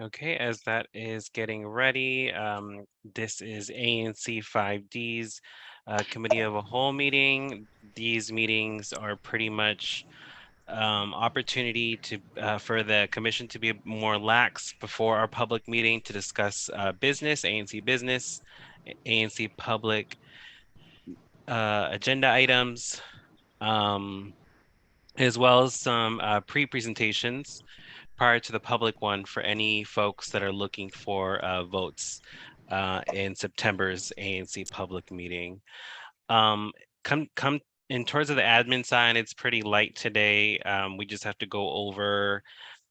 Okay, as that is getting ready, this is ANC 5D's Committee of a Whole meeting. These meetings are pretty much opportunity to for the commission to be more lax before our public meeting to discuss business, ANC business, ANC public agenda items, um, as well as some pre-presentations prior to the public one for any folks that are looking for votes in September's ANC public meeting. Um, come in terms of the admin side, it's pretty light today. We just have to go over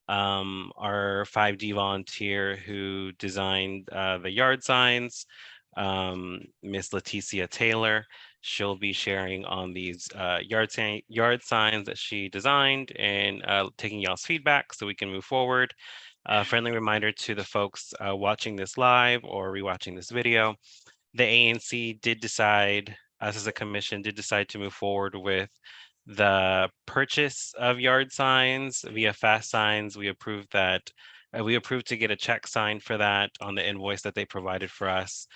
our 5D volunteer who designed the yard signs, Miss Leticia Taylor. She'll be sharing on these yard signs that she designed and taking y'all's feedback so we can move forward. Friendly reminder to the folks watching this live or rewatching this video. The ANC did decide, us as a commission, did decide to move forward with the purchase of yard signs via Fast Signs. We approved that. We approved to get a check signed for that on the invoice that they provided for us.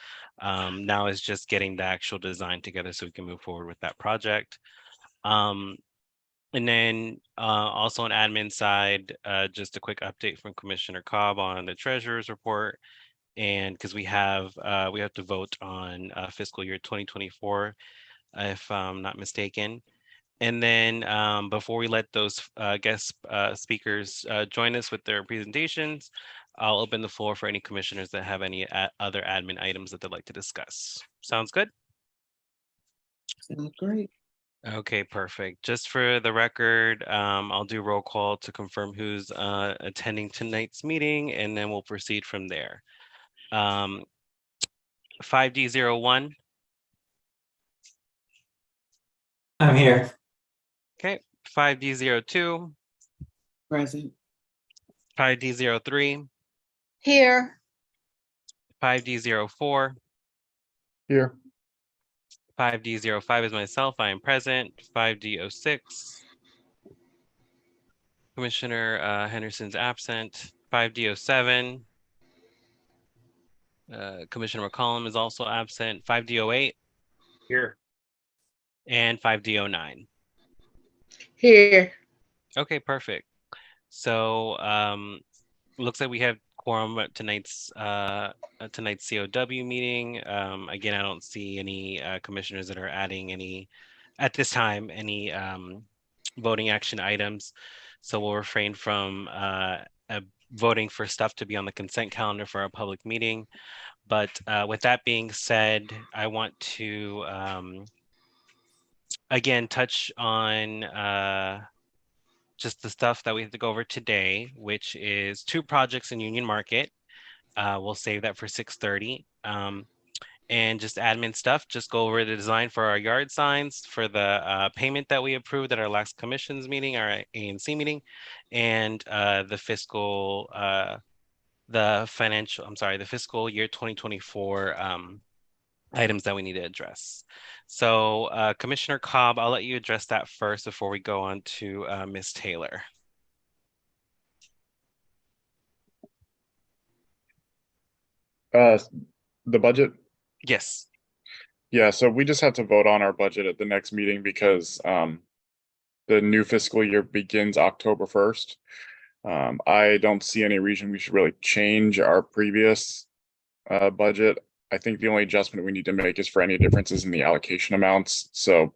Now is just getting the actual design together so we can move forward with that project. Um, and then also on admin side, just a quick update from Commissioner Cobb on the treasurer's report. And because we have to vote on fiscal year 2024, if I'm not mistaken. And then before we let those guest speakers join us with their presentations, I'll open the floor for any commissioners that have any other admin items that they'd like to discuss. Sounds good? Sounds great. Okay, perfect. Just for the record, I'll do roll call to confirm who's attending tonight's meeting, and then we'll proceed from there. 5D01. I'm here. Okay, 5D02, Present. 5D03, Here. 5D04, Here. 5D05 is myself, I am present. 5D06, Commissioner Henderson's absent. 5D07, Commissioner McCollum is also absent. 5D08. Here. And 5D09. Here. Okay, perfect. So looks like we have quorum at tonight's COW meeting. Again, I don't see any commissioners that are adding any at this time any voting action items. So we'll refrain from voting for stuff to be on the consent calendar for our public meeting. But with that being said, I want to again touch on just the stuff that we have to go over today, which is 2 projects in Union Market. We'll save that for 6:30. And just admin stuff, just go over the design for our yard signs, for the payment that we approved at our last commissions meeting, our ANC meeting, and the fiscal year 2024 items that we need to address. So Commissioner Cobb, I'll let you address that first before we go on to Ms. Taylor. The budget? Yes. Yeah, so we just have to vote on our budget at the next meeting because the new fiscal year begins October 1st. I don't see any reason we should really change our previous budget. I think the only adjustment we need to make is for any differences in the allocation amounts. So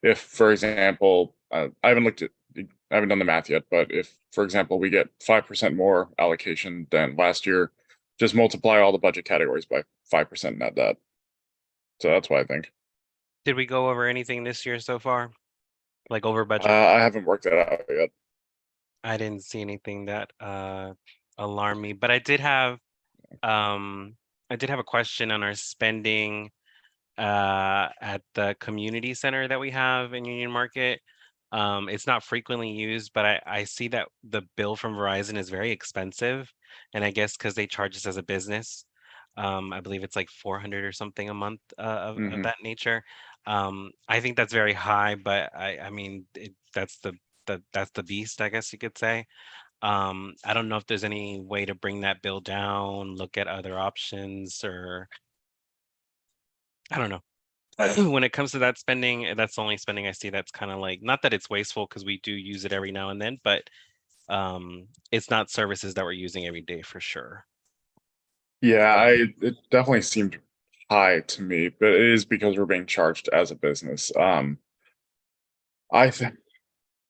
if, for example, I haven't done the math yet, but if, for example, we get 5% more allocation than last year, just multiply all the budget categories by 5% and add that. So that's what I think. Did we go over anything this year so far? Like over budget? I haven't worked that out yet. I didn't see anything that alarmed me, but I did have a question on our spending at the community center that we have in Union Market. It's not frequently used, but I see that the bill from Verizon is very expensive, and I guess because they charge us as a business. I believe it's like 400 or something a month of that nature. I think that's very high, but I mean that's the beast, I guess you could say. I don't know if there's any way to bring that bill down, look at other options, or I don't know. When it comes to that spending, that's the only spending I see that's kind of like, not that it's wasteful because we do use it every now and then, but it's not services that we're using every day for sure. Yeah, it definitely seemed high to me, but it is because we're being charged as a business. I think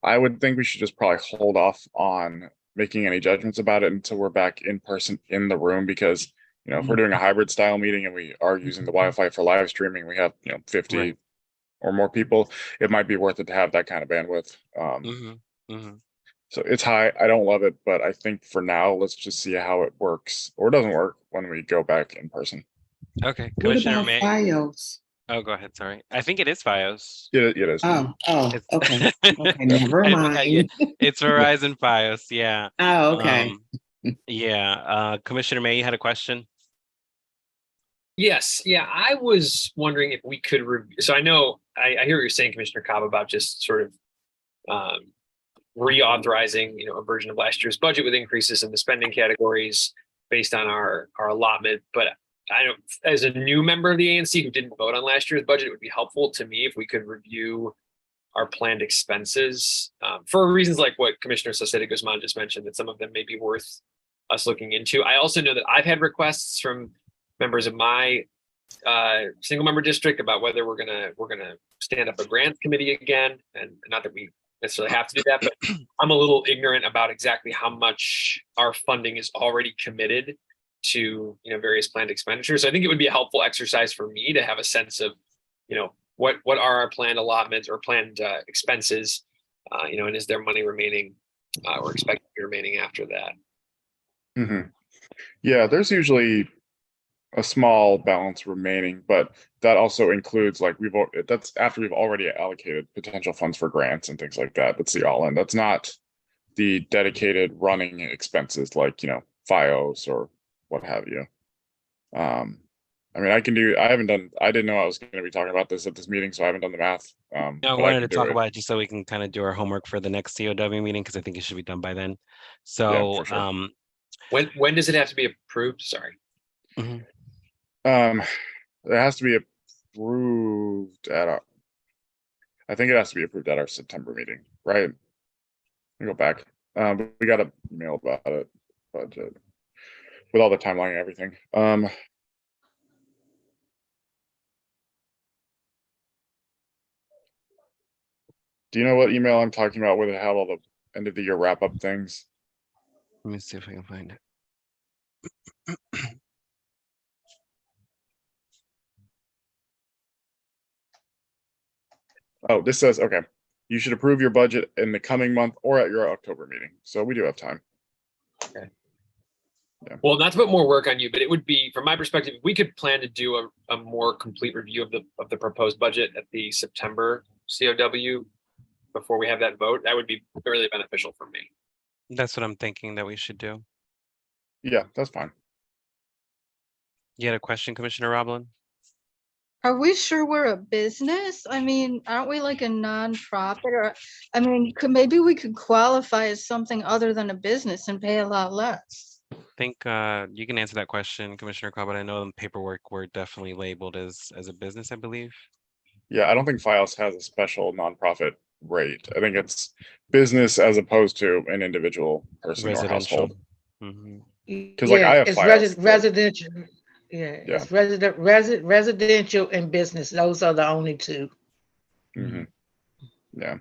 I would think we should just probably hold off on making any judgments about it until we're back in person in the room, because if we're doing a hybrid style meeting and we are using the Wi-Fi for live streaming, we have 50 Right. or more people, it might be worth it to have that kind of bandwidth. So it's high. I don't love it, but I think for now, let's just see how it works or doesn't work when we go back in person. Okay, What Commissioner about May. FiOS? Oh, go ahead. Sorry, I think it is FiOS. It is. Oh, It's- okay. Okay, never Yeah, mind. it's Verizon FiOS. Yeah. Oh, okay. Yeah. Commissioner May, you had a question? Yes, yeah, I was wondering if we could so I know I hear what you're saying, Commissioner Cobb, about just sort of reauthorizing, a version of last year's budget with increases in the spending categories based on our allotment. But I don't, as a new member of the ANC who didn't vote on last year's budget, it would be helpful to me if we could review our planned expenses for reasons like what Commissioner Saceda Guzman just mentioned, that some of them may be worth us looking into. I also know that I've had requests from members of my single member district about whether we're gonna stand up a grants committee again, and not that we necessarily have to do that, but I'm a little ignorant about exactly how much our funding is already committed to various planned expenditures. So I think it would be a helpful exercise for me to have a sense of what are our planned allotments or planned expenses, and is there money remaining or expected to be remaining after that. Yeah, there's usually a small balance remaining, but that also includes that's after we've already allocated potential funds for grants and things like that. That's the all-in. That's not the dedicated running expenses like FiOS or what have you. I mean, I didn't know I was going to be talking about this at this meeting, so I haven't done the math. I but wanted can to do talk it. about it just so we can kind of do our homework for the next COW meeting, because I think it should be done by then. Yeah, So, for sure. When does it have to be approved? Sorry. It has to be approved I think it has to be approved at our September meeting, right? Let me go back. We got an email about it, budget with all the timeline and everything. Do you know what email I'm talking about, where they have all the end of the year wrap up things? let me see if I can find it. Oh, this says, okay, you should approve your budget in the coming month or at your October meeting. So we do have time. Well, not to put more work on you, but it would be, from my perspective, if we could plan to do a more complete review of the proposed budget at the September COW before we have that vote, that would be really beneficial for me. That's what I'm thinking that we should do. Yeah, that's fine. You had a question, Commissioner Roblin? Are we sure we're a business? I mean, aren't we like a nonprofit? Or, I mean, maybe we could qualify as something other than a business and pay a lot less. I think you can answer that question, Commissioner Cobb, but I know in paperwork we're definitely labeled as a business, I believe. Yeah, I don't think FiOS has a special nonprofit rate. I think it's business as opposed to an individual person or Residential. household. Mhm. Because I have it's FiOS, but- residential. Yeah, Yeah. it's residential and business. Those are the only two. Mhm. Yeah.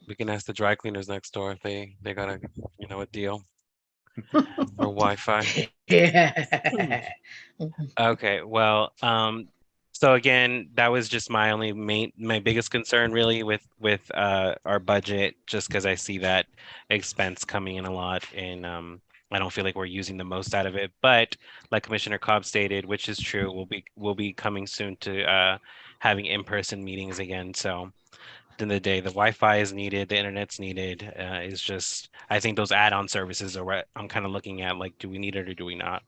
We can ask the dry cleaners next door if they got a deal or Wi-Fi. Yeah. Okay, well, so again, that was just my biggest concern really with our budget, just because I see that expense coming in a lot, and I don't feel like we're using the most out of it. But like Commissioner Cobb stated, which is true, we'll be coming soon to having in-person meetings again. So at the end of the day, the Wi-Fi is needed, the internet's needed. It's just, I think those add-on services are what I'm kind of looking at, like, do we need it or do we not?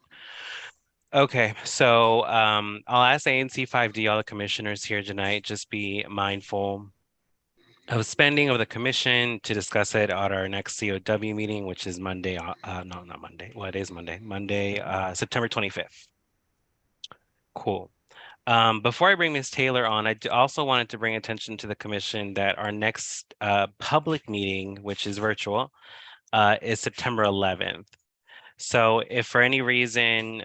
Okay, so I'll ask ANC 5D, all the commissioners here tonight, just be mindful of spending of the commission to discuss it at our next COW meeting, which is Monday, no, not Monday. Well, it is Monday, September 25th. Cool. Before I bring Ms. Taylor on, also wanted to bring attention to the commission that our next public meeting, which is virtual, is September 11th. So if for any reason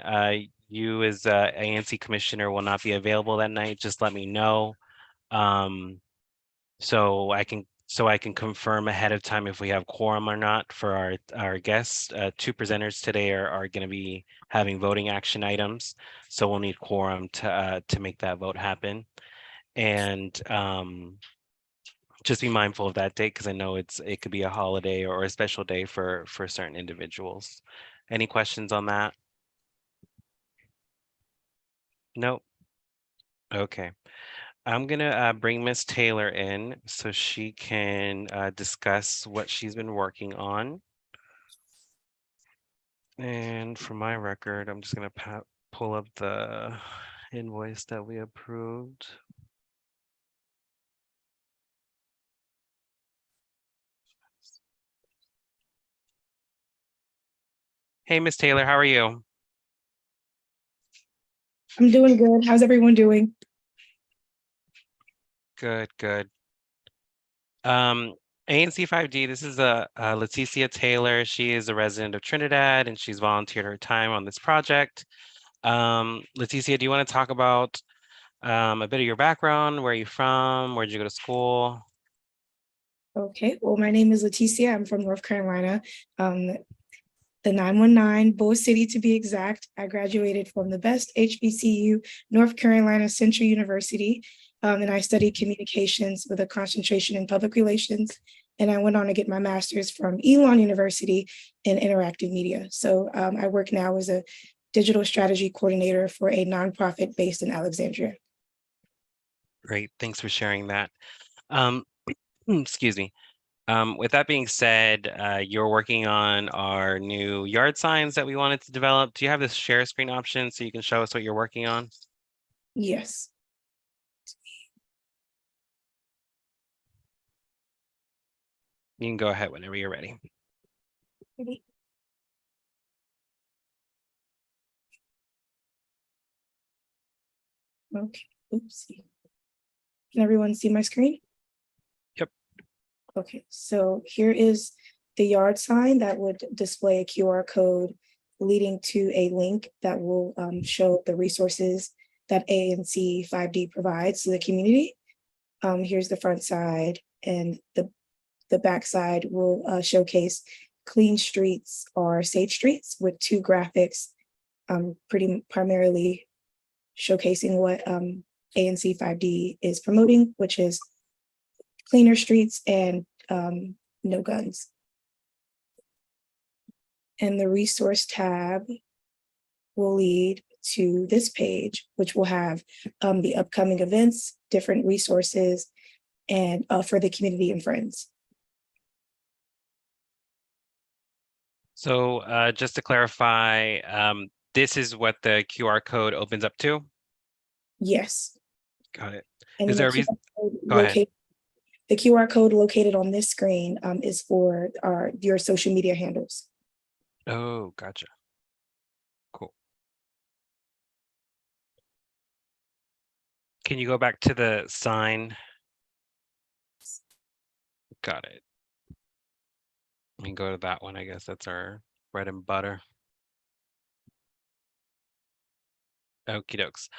you as ANC commissioner will not be available that night, just let me know. So I can confirm ahead of time if we have quorum or not for our guests. 2 presenters today are going to be having voting action items, so we'll need quorum to make that vote happen. And just be mindful of that date because I know it could be a holiday or a special day for certain individuals. Any questions on that? Nope. Okay. I'm gonna bring Miss Taylor in so she can discuss what she's been working on. And for my record, I'm just gonna pull up the invoice that we approved. Hey, Miss Taylor, how are you? I'm doing good. How's everyone doing? Good, good. ANC 5D, this is Leticia Taylor. She is a resident of Trinidad and she's volunteered her time on this project. Leticia, do you want to talk about a bit of your background? Where are you from? Where did you go to school? Okay, well, my name is Leticia. I'm from North Carolina, the 919, Bull City to be exact. I graduated from the best HBCU, North Carolina Central University, and I studied communications with a concentration in public relations. And I went on to get my master's from Elon University in interactive media. So I work now as a digital strategy coordinator for a nonprofit based in Alexandria. Great, thanks for sharing that. Excuse me. With that being said, you're working on our new yard signs that we wanted to develop. Do you have this share screen option so you can show us what you're working on? Yes. You can go ahead whenever you're ready. Ready? Okay, oopsie. Can everyone see my screen? Yep. Okay, so here is the yard sign that would display a QR code leading to a link that will show the resources that ANC 5D provides to the community. Here's the front side, and the back side will showcase clean streets or safe streets with 2 graphics, pretty primarily showcasing what ANC 5D is promoting, which is cleaner streets and no guns. And the resource tab will lead to this page, which will have the upcoming events, different resources, and for the community and friends. So just to clarify, this is what the QR code opens up to? Yes. Got it. And Is there a reason? Go ahead. The QR code located on this screen is for your social media handles. Oh, gotcha. Cool. Can you go back to the sign? Got it. We can go to that one. I guess that's our bread and butter. Okie dokes.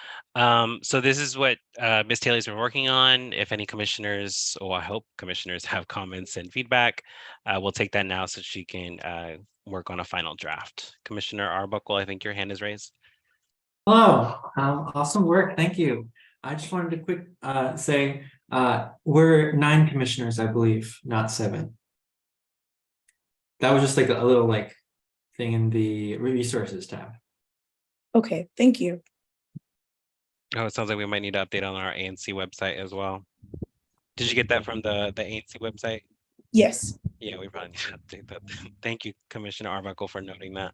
So this is what Ms. Taylor's been working on. If any commissioners, or I hope commissioners have comments and feedback, we'll take that now so she can work on a final draft. Commissioner Arbuckle, I think your hand is raised. Hello, awesome work. Thank you. I just wanted to quick say we're 9 commissioners, I believe, not 7. That was just like a little like thing in the resources tab. Okay, thank you. Oh, it sounds like we might need to update on our ANC website as well. Did you get that from the ANC website? Yes. Yeah, we probably need to update that. Thank you, Commissioner Arbuckle, for noting that.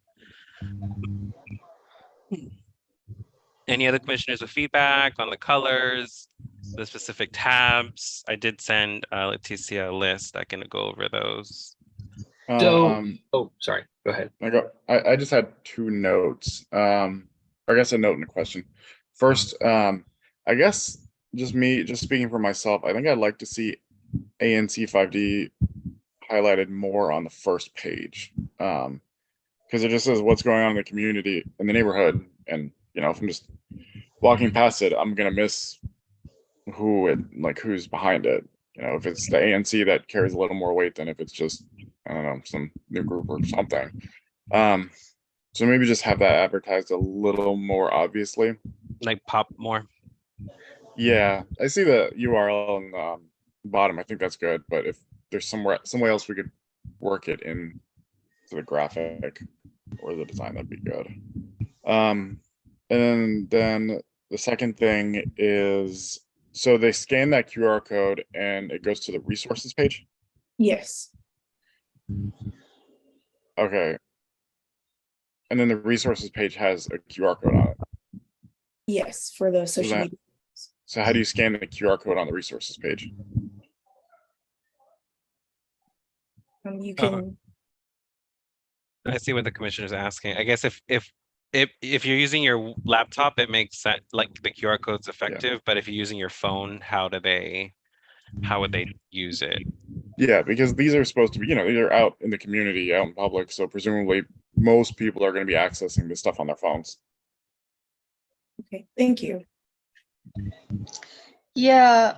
Any other commissioners with feedback on the colors, the specific tabs. I did send Leticia a list. I can go over those. So, oh, sorry, go ahead. I just had two notes. I guess a note and a question. First, I guess just speaking for myself, I think I'd like to see ANC 5D highlighted more on the first page. Because it just says what's going on in the community, in the neighborhood. And, you know, if I'm just walking past it, I'm going to miss who's behind it. You know, if it's the ANC that carries a little more weight than if it's just, I don't know, some new group or something. So maybe just have that advertised a little more obviously. Like pop more. Yeah, I see the URL on the bottom. I think that's good. But if there's some way else we could work it in to the graphic or the design, that'd be good. And then the second thing is, so they scan that QR code and it goes to the resources page? Yes, Okay. And then the resources page has a QR code on it. yes, for the social that- media. So how do you scan the QR code on the resources page? You can, I see what the commissioner's asking. I guess if you're using your laptop, it makes sense, like the QR code's effective, but if you're using your phone, how would they use it? Yeah, because these are supposed to be, you know, these are out in the community, out in public. So presumably most people are going to be accessing this stuff on their phones. okay, thank you. Yeah,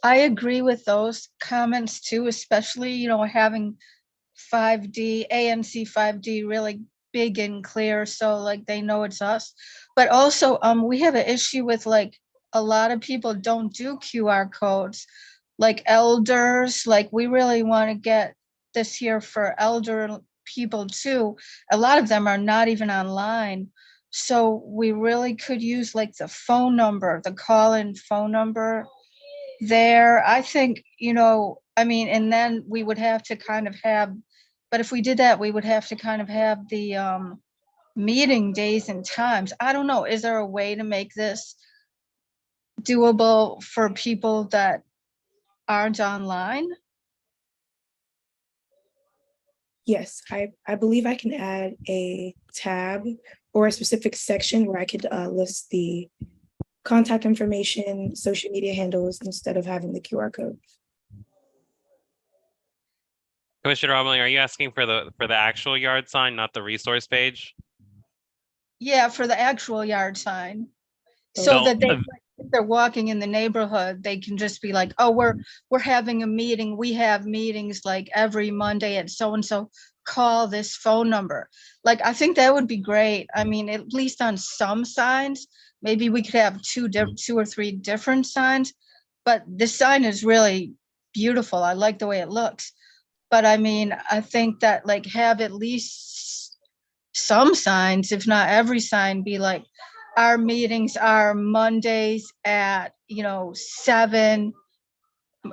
I agree with those comments too, especially, you know, having 5D, ANC 5D really big and clear, so like they know it's us. But also, we have an issue with like a lot of people don't do QR codes, like elders, like we really want to get this here for elder people too. A lot of them are not even online. So we really could use like the phone number, the call-in phone number there. I think, you know, I mean, and then we would have to kind of have, but if we did that, we would have to kind of have the meeting days and times. I don't know, is there a way to make this doable for people that aren't online? Yes, I believe I can add a tab or a specific section where I could list the contact information, social media handles, instead of having the QR code. Commissioner Romilly, are you asking for the actual yard sign, not the resource page? Yeah, for the actual yard sign. So So that they, if they're walking in the neighborhood, they can just be like, oh, we're having a meeting. We have meetings like every Monday at so-and-so, call this phone number. Like, I think that would be great. I mean, at least on some signs, maybe we could have two or three different signs, but this sign is really beautiful. I like the way it looks. But I mean, I think that like have at least some signs, if not every sign, be like, our meetings are Mondays at, 7,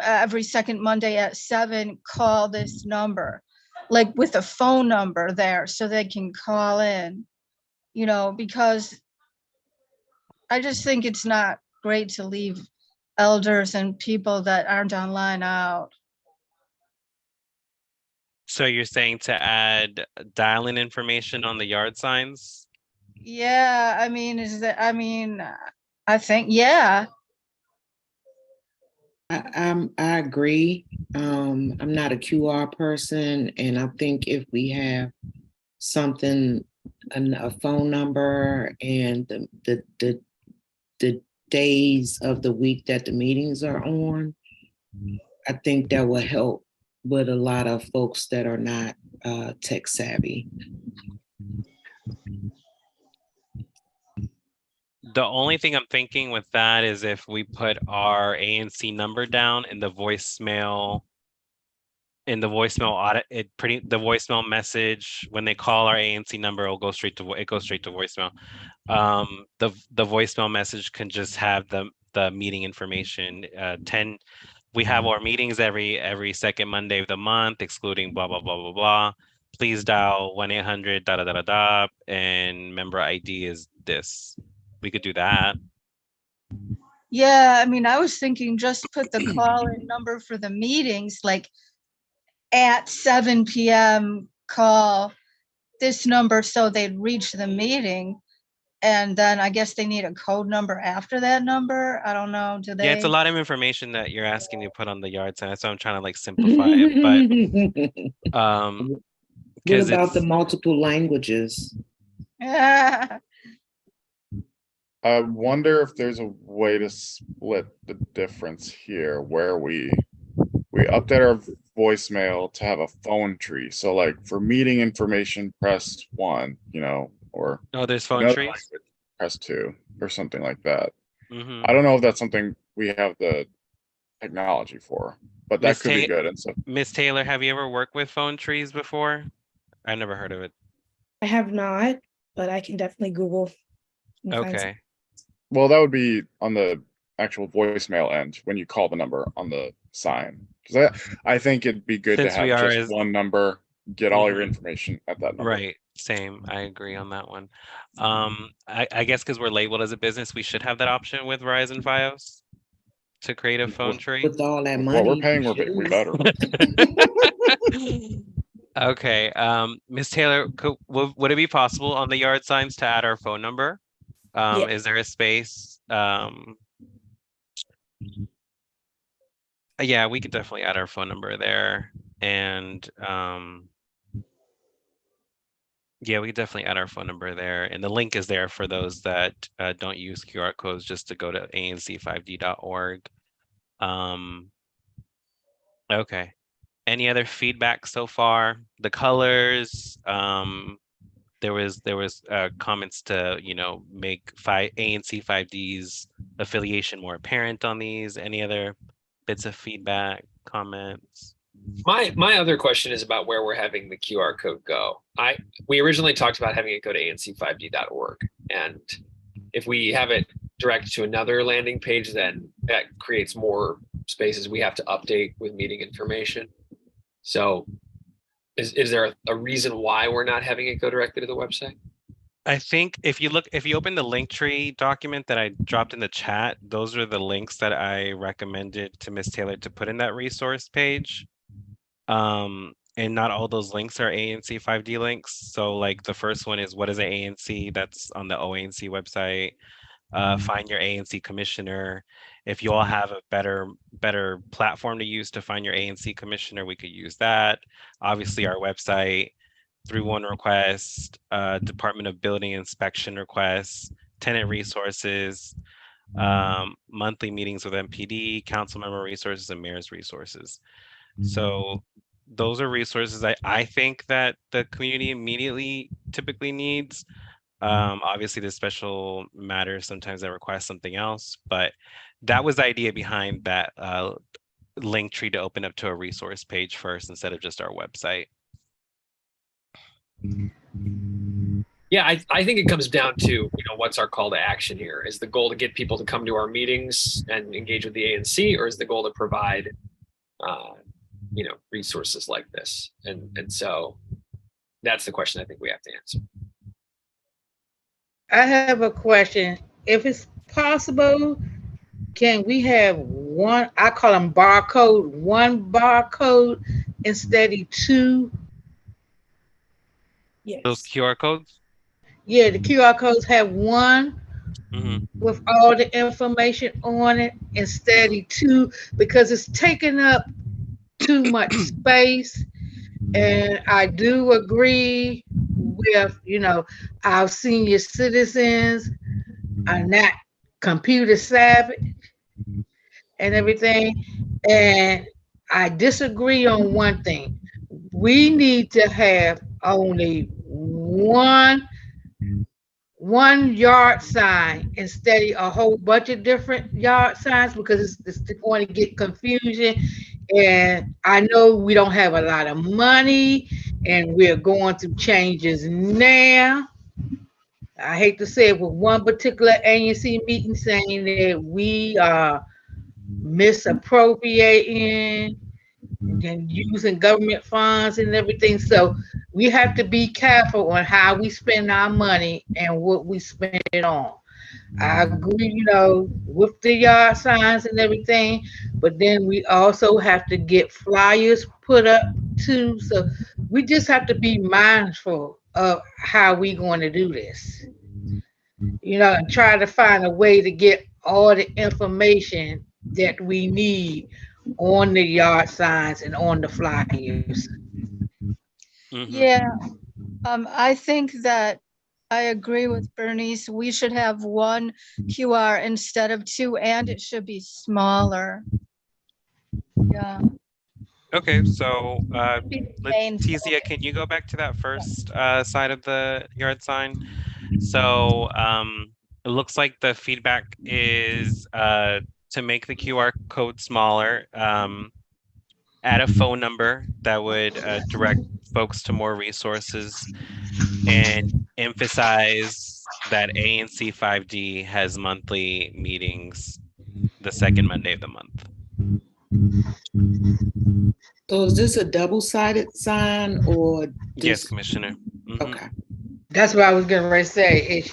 every second Monday at 7, call this number, like with a phone number there so they can call in, because I just think it's not great to leave elders and people that aren't online out. So you're saying to add dial-in information on the yard signs? Yeah, I think, yeah. I agree. I'm not a QR person, and I think if we have something, a phone number and the days of the week that the meetings are on, I think that will help with a lot of folks that are not tech savvy. The only thing I'm thinking with that is if we put our ANC number down in the voicemail, the voicemail message, when they call our ANC number, it goes straight to voicemail. The voicemail message can just have the meeting information. We have our meetings every second Monday of the month, excluding blah blah blah blah blah. Please dial 1-800 da da da da da, and member ID is this. We could do that. Yeah, I mean, I was thinking just put the call-in number for the meetings, like at 7 PM, call this number so they'd reach the meeting. And then I guess they need a code number after that number. I don't know, do Yeah, it's a they? lot of information that you're asking to put on the yard sign, so I'm trying to like simplify it, but What because about the it's multiple languages? Yeah. I wonder if there's a way to split the difference here where we update our voicemail to have a phone tree. So like for meeting information, press 1, or oh, there's phone another trees. language, press 2 or something like that. Hmm. I don't know if that's something we have the technology for, but that Miss could be Ta- good. And so Miss Taylor, have you ever worked with phone trees before? I never heard of it. I have not, but I can definitely Google. and find some- Okay. well, that would be on the actual voicemail end when you call the number on the sign. Because I think it'd be good to Since we have are just as- one number, get all your Mhm. information at that number. Right. Same. I agree on that one. I guess because we're labeled as a business, we should have that option with Verizon Fios to create a phone tree. With all that money. What we're paying, we shoot. better. Okay. Miss Taylor, would it be possible on the yard signs to add our phone number? Yeah. Is there a space? Yeah, we could definitely add our phone number there. And yeah, we could definitely add our phone number there. And the link is there for those that don't use QR codes, just to go to anc5d.org. Okay. Any other feedback so far? The colors, there was comments to, make ANC 5D's affiliation more apparent on these. Any other bits of feedback, comments? My other question is about where we're having the QR code go. We originally talked about having it go to anc5d.org, and if we have it direct to another landing page, then that creates more spaces we have to update with meeting information. So is there a reason why we're not having it go directly to the website? I think if you open the Linktree document that I dropped in the chat, those are the links that I recommended to Miss Taylor to put in that resource page. And not all those links are ANC 5D links. So like the first one is, what is an ANC? That's on the OANC website. Find your ANC commissioner. If you all have a better platform to use to find your ANC commissioner, we could use that. Obviously our website, 3-1 request, Department of Building Inspection requests, tenant resources, monthly meetings with MPD, council member resources, and mayor's resources. So those are resources I think that the community immediately typically needs. Obviously the special matters sometimes that request something else, but that was the idea behind that Linktree to open up to a resource page first instead of just our website. Yeah, I think it comes down to, what's our call to action here? Is the goal to get people to come to our meetings and engage with the ANC, or is the goal to provide resources like this? And so that's the question I think we have to answer. I have a question. If it's possible, can we have one, I call them barcode, one barcode instead of two? Yes. Those QR codes? Yeah, the QR codes have one Mhm. with all the information on it instead of two, because it's taking up too much space. And I do agree with, our senior citizens are not computer savvy and everything. And I disagree on one thing. We need to have only one yard sign instead of a whole bunch of different yard signs, because it's going to get confusion. And I know we don't have a lot of money and we're going through changes now. I hate to say it, with one particular ANC meeting saying that we are misappropriating and using government funds and everything. So we have to be careful on how we spend our money and what we spend it on. I agree, with the yard signs and everything, but then we also have to get flyers put up too. So we just have to be mindful of how we going to do this, and try to find a way to get all the information that we need on the yard signs and on the flyers. Mhm. Yeah, I think that I agree with Bernice. We should have one QR instead of two, and it should be smaller. Yeah. Okay, so Be the main Letizia, can you go back to that first side of the yard sign? So it looks like the feedback is to make the QR code smaller, add a phone number that would direct folks to more resources, and emphasize that ANC 5D has monthly meetings the second Monday of the month. So is this a double-sided sign or? Yes, this- Commissioner. Mhm. Okay. That's what I was getting ready to say.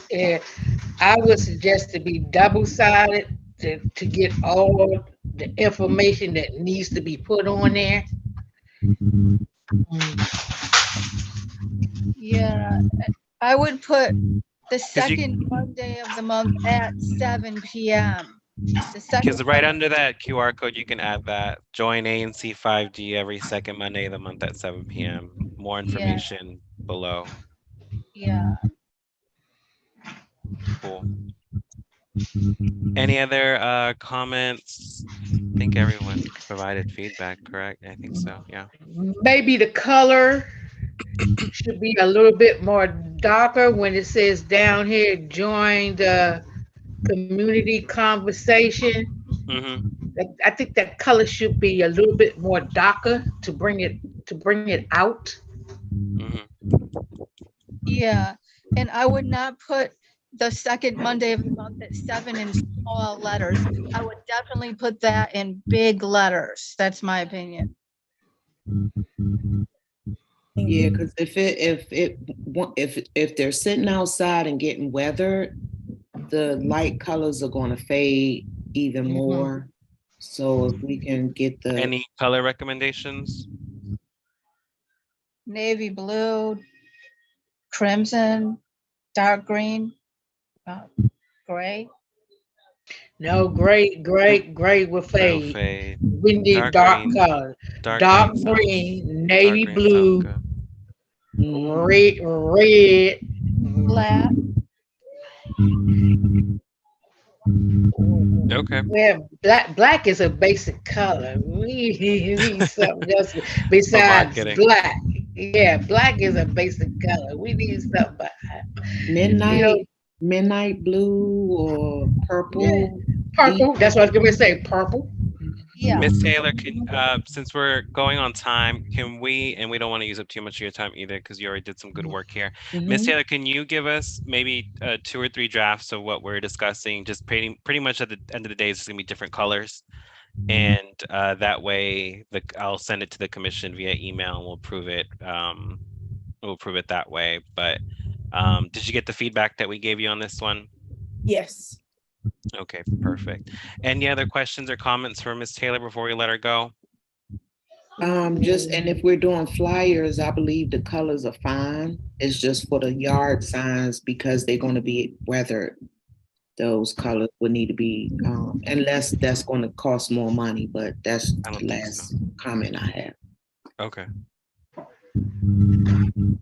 I would suggest to be double-sided to get all the information that needs to be put on there. Yeah, I would put the second Monday of the month at 7 p.m. The second Because right Monday- under that QR code, you can add that join ANC 5D every second Monday of the month at 7 p.m. More information below. Yeah. Cool. Any other comments? I think everyone provided feedback, correct? I think so, yeah. Maybe the color should be a little bit more darker when it says down here, join the community conversation. Mm-hmm. I think that color should be a little bit more darker to bring it out. Mm-hmm. Yeah, and I would not put the second Monday of the month at 7 in small letters. I would definitely put that in big letters. That's my opinion. Yeah, because if they're sitting outside and getting weathered, the light colors are going to fade even more. So if we can get the Any color recommendations? Navy blue, crimson, dark green, gray. No, gray will No fade. fade. We need Dark dark green. color. Dark Dark green sounds- green, navy dark green blue, sounds red. Black. good. Okay. Yeah, black is a basic color. We need something else besides marketing. black. Yeah, black is a basic color. We need something. midnight blue or purple. Yeah. Purple. That's what I was going to say. Purple. Yeah. Miss Taylor, can since we're going on time, can we, and we don't want to use up too much of your time either, because you already did some good work here. Miss Mhm. Taylor, can you give us maybe 2 or 3 drafts of what we're discussing? Just pretty much at the end of the day, it's gonna be different colors, and that way, I'll send it to the commission via email, and we'll approve it. We'll approve it that way. But did you get the feedback that we gave you on this one? Yes. Okay, perfect. Any other questions or comments for Miss Taylor before we let her go? And if we're doing flyers, I believe the colors are fine. It's just for the yard signs because they're going to be weathered. Those colors would need to be, unless that's going to cost more money, but that's I don't the think last so. comment I have. Okay.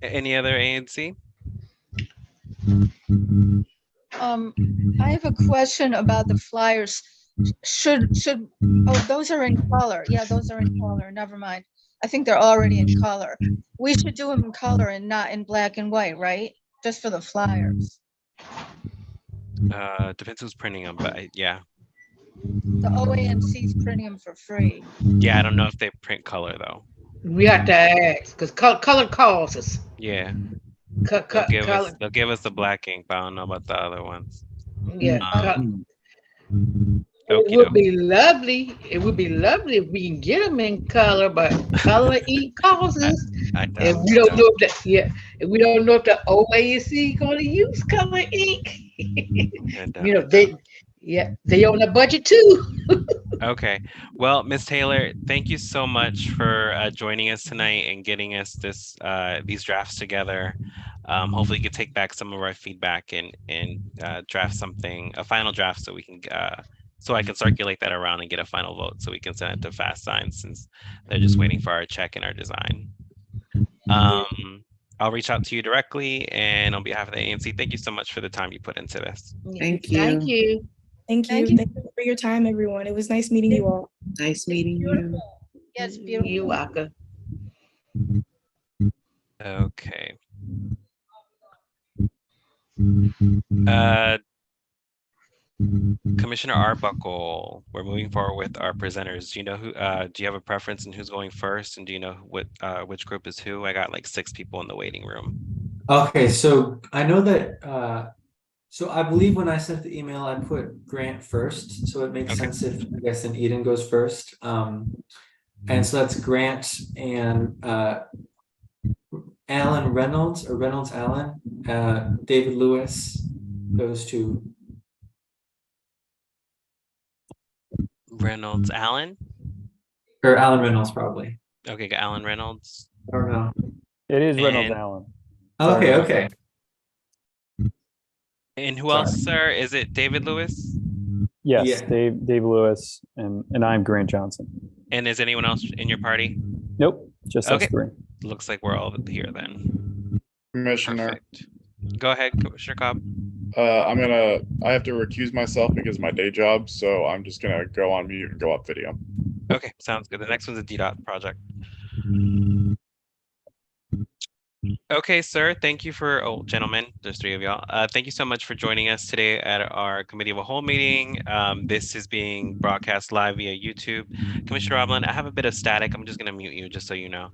Any other ANC? I have a question about the flyers. Those are in color. Yeah, those are in color. Never mind. I think they're already in color. We should do them in color and not in black and white, right? Just for the flyers. Depends who's printing them, but yeah. The OAMC's printing them for free. Yeah, I don't know if they print color though. We have to ask because color costs us. Yeah, Color. they'll give us the black ink, but I don't know about the other ones. Yeah. It Okie would doke. be lovely. It would be lovely if we can get them in color, but color ink costs us. I And doubt we don't so. know if the OAC gonna use color ink. And, You know, they on a budget too. okay. Well, Ms. Taylor, thank you so much for joining us tonight and getting us these drafts together. Hopefully you can take back some of our feedback and draft a final draft so we can so I can circulate that around and get a final vote so we can send it to Fast Sign since they're just waiting for our check and our design. I'll reach out to you directly, and on behalf of the ANC, thank you so much for the time you put into this. Thank you. Thank you. Thank you. Thank you. Thank you for your time, everyone. It was nice meeting you all. Nice meeting you. Yes, beautiful. You welcome. Okay. Commissioner Arbuckle, we're moving forward with our presenters. Do you know who? Do you have a preference in who's going first, and do you know what which group is who? I got like 6 people in the waiting room. Okay, so I know that, so I believe when I sent the email, I put Grant first, so it makes Okay. sense if, I guess, then Eden goes first. And so that's Grant and Alan Reynolds, or Reynolds Allen, David Lewis, those two. Reynolds Allen. Or Alan Reynolds, probably. Okay, got Alan Reynolds. I don't know. It is Reynolds And- Allen. Okay, okay. And who Sorry. else, sir? Is it David Lewis? Yes, Yeah. Dave Lewis, and I'm Grant Johnson. And is anyone else in your party? Nope, just Okay. us 3. Looks like we're all here then. Commissioner, Perfect. Go ahead, Commissioner Cobb. I have to recuse myself because of my day job, so I'm just gonna go on mute and go up video. Okay, sounds good. The next one's a DDOT project. Okay, sir. Thank you gentlemen, there's 3 of y'all. Thank you so much for joining us today at our Committee of a Whole meeting. This is being broadcast live via YouTube. Commissioner Roblin, I have a bit of static. I'm just going to mute you just so you know.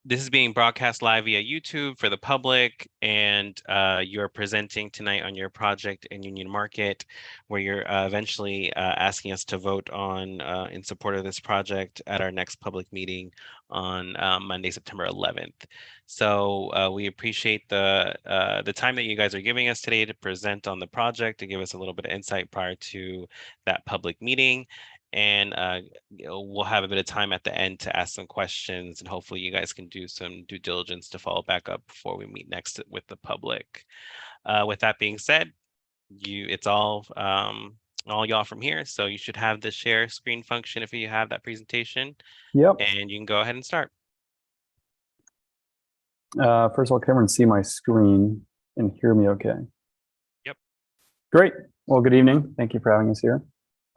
This is being broadcast live via YouTube for the public, and you're presenting tonight on your project in Union Market, where you're eventually asking us to vote on in support of this project at our next public meeting on Monday, September 11th. So we appreciate the time that you guys are giving us today to present on the project, to give us a little bit of insight prior to that public meeting. And we'll have a bit of time at the end to ask some questions, and hopefully you guys can do some due diligence to follow back up before we meet next with the public. With that being said, it's all y'all from here, so you should have the share screen function if you have that presentation, Yep. and you can go ahead and start. First of all, can everyone see my screen and hear me okay? Yep. Great. Well, good evening. Thank you for having us here.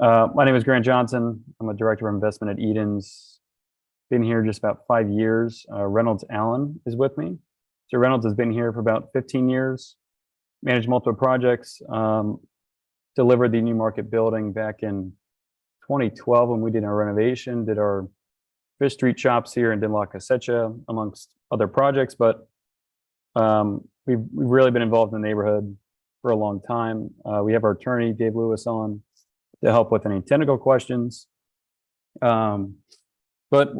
My name is Grant Johnson. I'm a director of investment at Eden's. Been here just about 5 years. Reynolds Allen is with me. So Reynolds has been here for about 15 years, managed multiple projects, delivered the New Market building back in 2012 when we did our renovation, did our Fish Street shops here and did La Cosecha, amongst other projects. But we've really been involved in the neighborhood for a long time. We have our attorney, Dave Lewis, on to help with any technical questions. But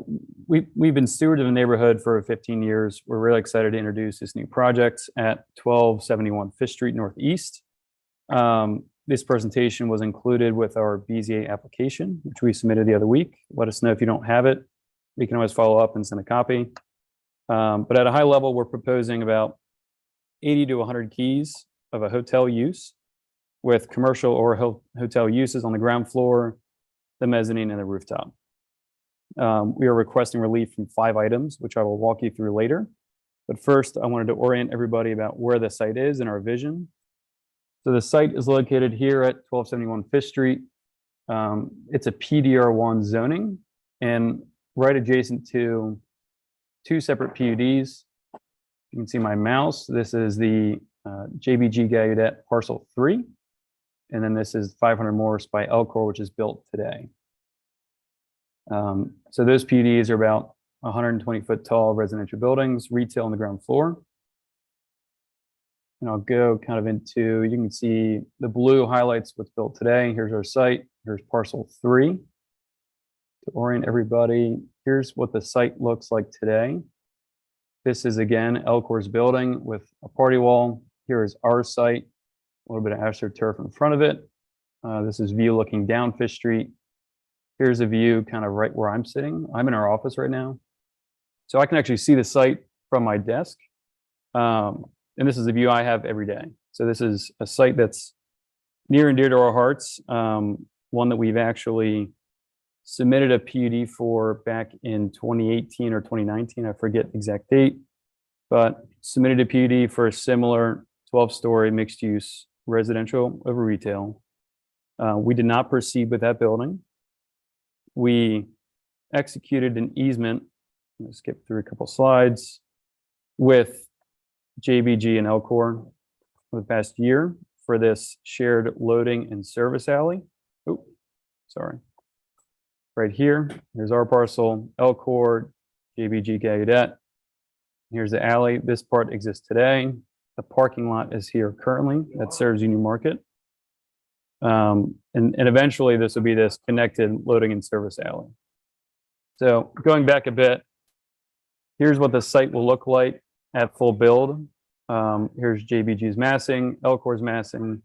we've been stewards of the neighborhood for 15 years. We're really excited to introduce this new project at 1271 Fish Street Northeast. This presentation was included with our BZA application, which we submitted the other week. Let us know if you don't have it. We can always follow up and send a copy. But at a high level, we're proposing about 80 to 100 keys of a hotel use, with commercial or hotel uses on the ground floor, the mezzanine, and the rooftop. We are requesting relief from 5 items, which I will walk you through later. But first, I wanted to orient everybody about where the site is and our vision. So the site is located here at 1271 Fish Street. It's a PDR1 zoning and right adjacent to 2 separate PUDs. You can see my mouse. This is the JBG Gaudet Parcel 3. And then this is 500 Morris by Elcor, which is built today. So those PUDs are about 120-foot tall residential buildings, retail on the ground floor. And I'll go kind of into, you can see the blue highlights what's built today. Here's our site. Here's Parcel 3. To orient everybody, here's what the site looks like today. This is, again, Elcor's building with a party wall, Here is our site, a little bit of AstroTurf in front of it. This is view looking down Fish Street. Here's a view kind of right where I'm sitting. I'm in our office right now. So I can actually see the site from my desk. And this is the view I have every day. So this is a site that's near and dear to our hearts. One that we've actually submitted a PUD for back in 2018 or 2019. I forget the exact date, but submitted a PUD for a similar 12-story mixed-use residential over retail. We did not proceed with that building. We executed an easement. I'm gonna skip through a couple slides with JBG and Elcor for the past year for this shared loading and service alley. Oh, sorry. Right here, here's our parcel, Elcor, JBG Gaudet. Here's the alley. This part exists today. The parking lot is here currently that serves Union Market. And eventually this will be this connected loading and service alley. So going back a bit, here's what the site will look like at full build. Here's JBG's massing, Elcor's massing.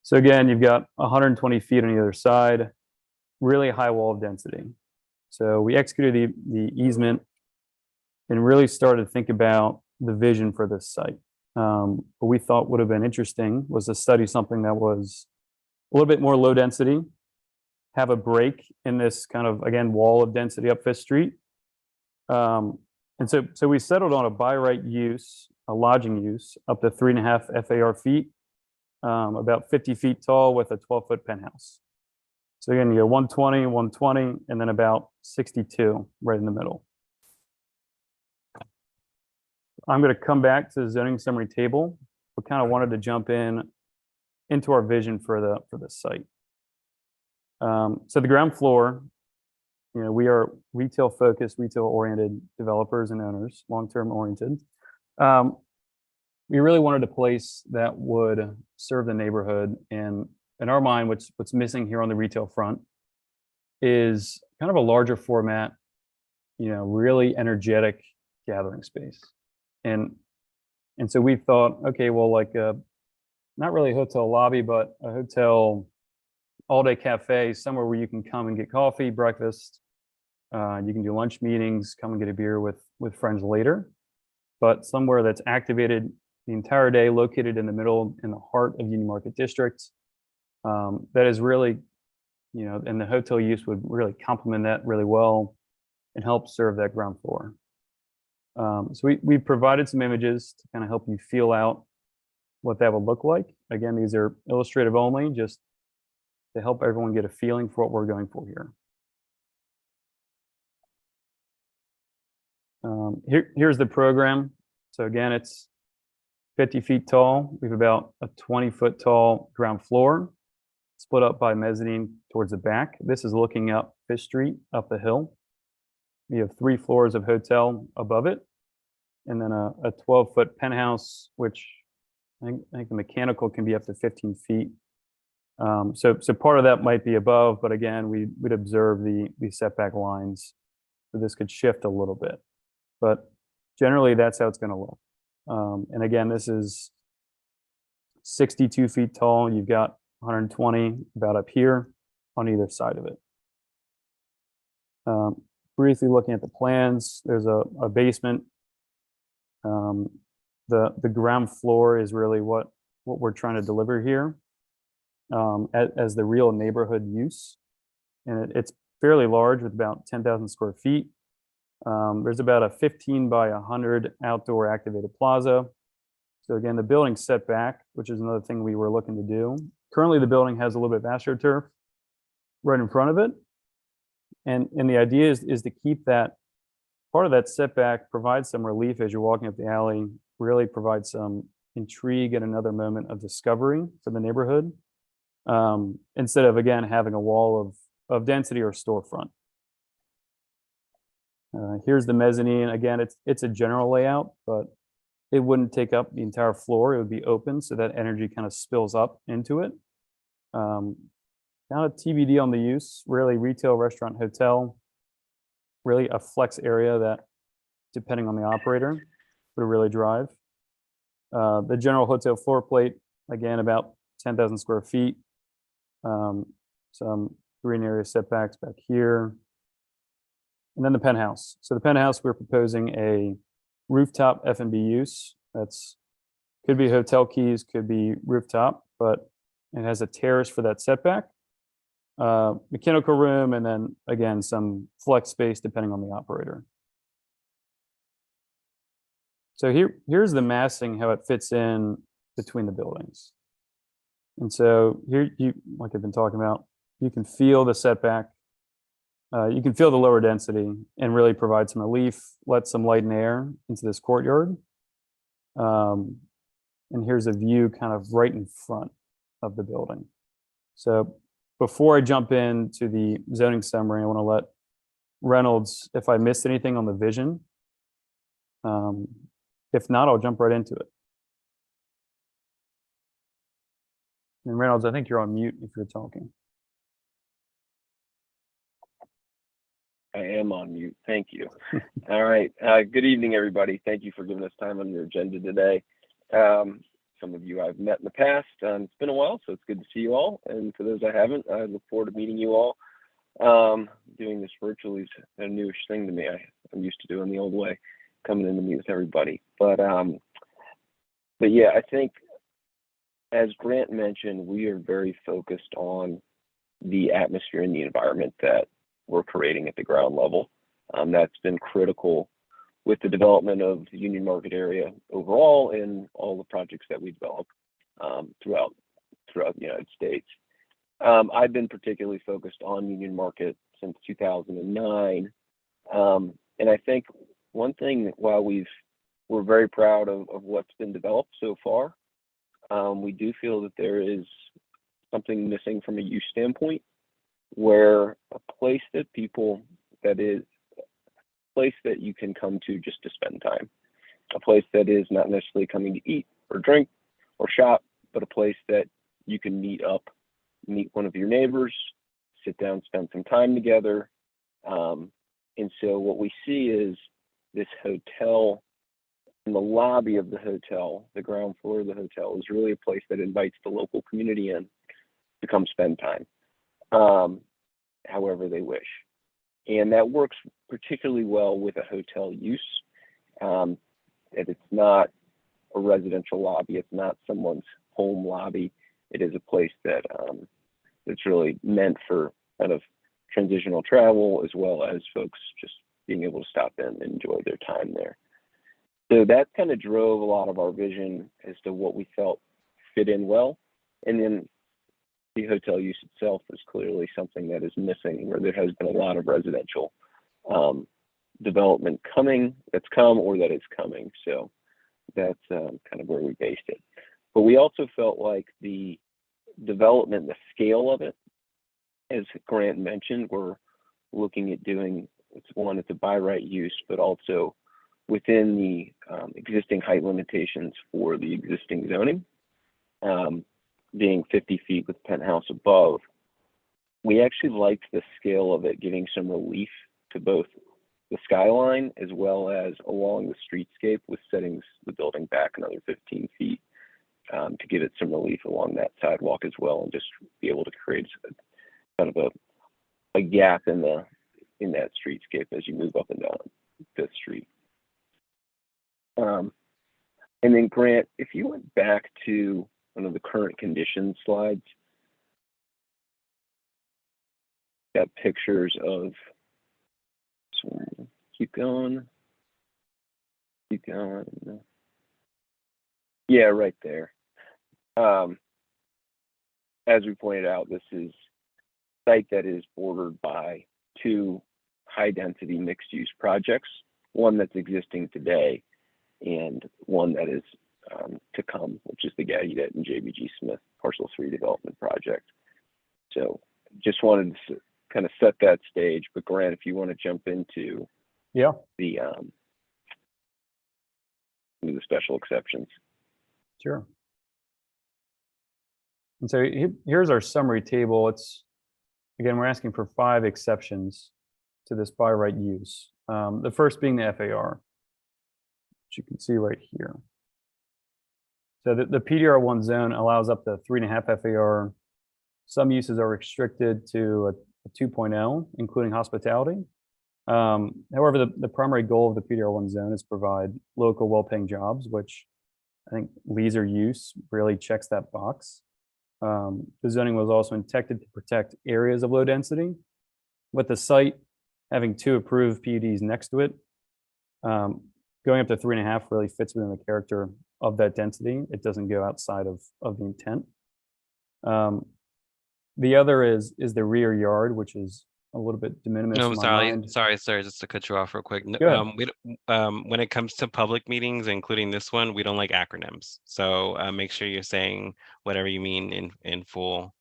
So again, you've got 120 feet on either side, really high wall of density. So we executed the easement and really started to think about the vision for this site. What we thought would have been interesting was to study something that was a little bit more low density, have a break in this kind of, again, wall of density up Fifth Street. And so we settled on a by right use, a lodging use, up to 3.5 FAR feet, about 50 feet tall with a 12-foot penthouse. So again, you have 120, 120, and then about 62 right in the middle. I'm going to come back to the zoning summary table, but kind of wanted to jump into our vision for the site. So the ground floor, you know, we are retail focused, retail oriented developers and owners, long-term oriented. We really wanted a place that would serve the neighborhood, and in our mind, what's missing here on the retail front is kind of a larger format, you know, really energetic gathering space. And so we thought, okay, well, like not really a hotel lobby, but a hotel all-day cafe, somewhere where you can come and get coffee, breakfast. You can do lunch meetings, come and get a beer with friends later, but somewhere that's activated the entire day, located in the middle, in the heart of Union Market District. That is really, you know, and the hotel use would really complement that really well and help serve that ground floor. So we provided some images to kind of help you feel out what that would look like. Again, these are illustrative only, just to help everyone get a feeling for what we're going for here. Here's the program. So again, it's 50 feet tall. We have about a 20-foot tall ground floor, split up by mezzanine towards the back. This is looking up Fish Street, up the hill. We have 3 floors of hotel above it, and then a 12-foot penthouse, which I think the mechanical can be up to 15 feet. So part of that might be above, but again, we'd observe the setback lines, so this could shift a little bit. But generally, that's how it's going to look. And again, this is 62 feet tall. You've got 120 about up here on either side of it. Briefly looking at the plans, there's a basement. The ground floor is really what we're trying to deliver here as the real neighborhood use. And it's fairly large with about 10,000 square feet. There's about a 15 by 100 outdoor activated plaza. So again, the building's set back, which is another thing we were looking to do. Currently, the building has a little bit of AstroTurf right in front of it. And the idea is to keep that part of that setback, provide some relief as you're walking up the alley, really provide some intrigue and another moment of discovery for the neighborhood, instead of, again, having a wall of density or storefront. Here's the mezzanine. Again, it's a general layout, but it wouldn't take up the entire floor. It would be open so that energy kind of spills up into it. Now a TBD on the use, really retail, restaurant, hotel, really a flex area that, depending on the operator, would really drive. The general hotel floor plate, again, about 10,000 square feet. Some green area setbacks back here. And then the penthouse. So the penthouse, we're proposing a rooftop F&B use. Could be hotel keys, could be rooftop, but it has a terrace for that setback. Mechanical room, and then again, some flex space depending on the operator. So here's the massing, how it fits in between the buildings. And so here, like I've been talking about, you can feel the setback. You can feel the lower density and really provide some relief, let some light and air into this courtyard. And here's a view kind of right in front of the building. So before I jump into the zoning summary, I want to let Reynolds, if I missed anything on the vision. If not, I'll jump right into it. And Reynolds, I think you're on mute if you're talking. I am on mute. Thank you. All right. Good evening, everybody. Thank you for giving us time on your agenda today. Some of you I've met in the past. It's been a while, so it's good to see you all. And for those I haven't, I look forward to meeting you all. Doing this virtually is a newish thing to me. I'm used to doing the old way, coming in to meet with everybody. But yeah, I think as Grant mentioned, we are very focused on the atmosphere and the environment that we're creating at the ground level. That's been critical with the development of the Union Market area overall and all the projects that we develop throughout the United States. I've been particularly focused on Union Market since 2009. And I think one thing, while we're very proud of what's been developed so far, we do feel that there is something missing from a use standpoint, where a place that you can come to just to spend time, a place that is not necessarily coming to eat or drink or shop, but a place that you can meet one of your neighbors, sit down, spend some time together. And so what we see is this hotel, in the lobby of the hotel, the ground floor of the hotel, is really a place that invites the local community in to come spend time, however they wish. And that works particularly well with a hotel use. It's not a residential lobby. It's not someone's home lobby. It is a place that's really meant for kind of transitional travel, as well as folks just being able to stop in and enjoy their time there. So that kind of drove a lot of our vision as to what we felt fit in well. And then the hotel use itself is clearly something that is missing, where there has been a lot of residential development that's come or that is coming. So that's kind of where we based it. But we also felt like the development, the scale of it, as Grant mentioned, we're looking at doing, it's a by right use, but also within the existing height limitations for the existing zoning, being 50 feet with penthouse above. We actually liked the scale of it, giving some relief to both the skyline as well as along the streetscape, with setting the building back another 15 feet to give it some relief along that sidewalk as well, and just be able to create kind of a gap in that streetscape as you move up and down Fifth Street. And then Grant, if you went back to one of the current conditions slides, got pictures of, so keep going. Yeah, right there. As we pointed out, this is a site that is bordered by two high density mixed use projects, one that's existing today and one that is to come, which is the Gallaudet and JBG Smith Parcel 3 development project. So just wanted to kind of set that stage. But Grant, if you want to jump into the special exceptions. Sure. And so here's our summary table. Again, we're asking for 5 exceptions to this by right use. The first being the FAR, which you can see right here. So the PDR1 zone allows up to 3.5 FAR. Some uses are restricted to a 2.0, including hospitality. However, the primary goal of the PDR1 zone is provide local well-paying jobs, which I think leisure use really checks that box. The zoning was also intended to protect areas of low density, with the site having 2 approved PUDs next to it. Going up to 3.5 really fits within the character of that density. It doesn't go outside of the intent. The other is the rear yard, which is a little bit de minimis No, in my sorry, mind. sorry, just to cut you off real quick. Go ahead. When it comes to public meetings, including this one, we don't like acronyms. So make sure you're saying whatever you mean in full.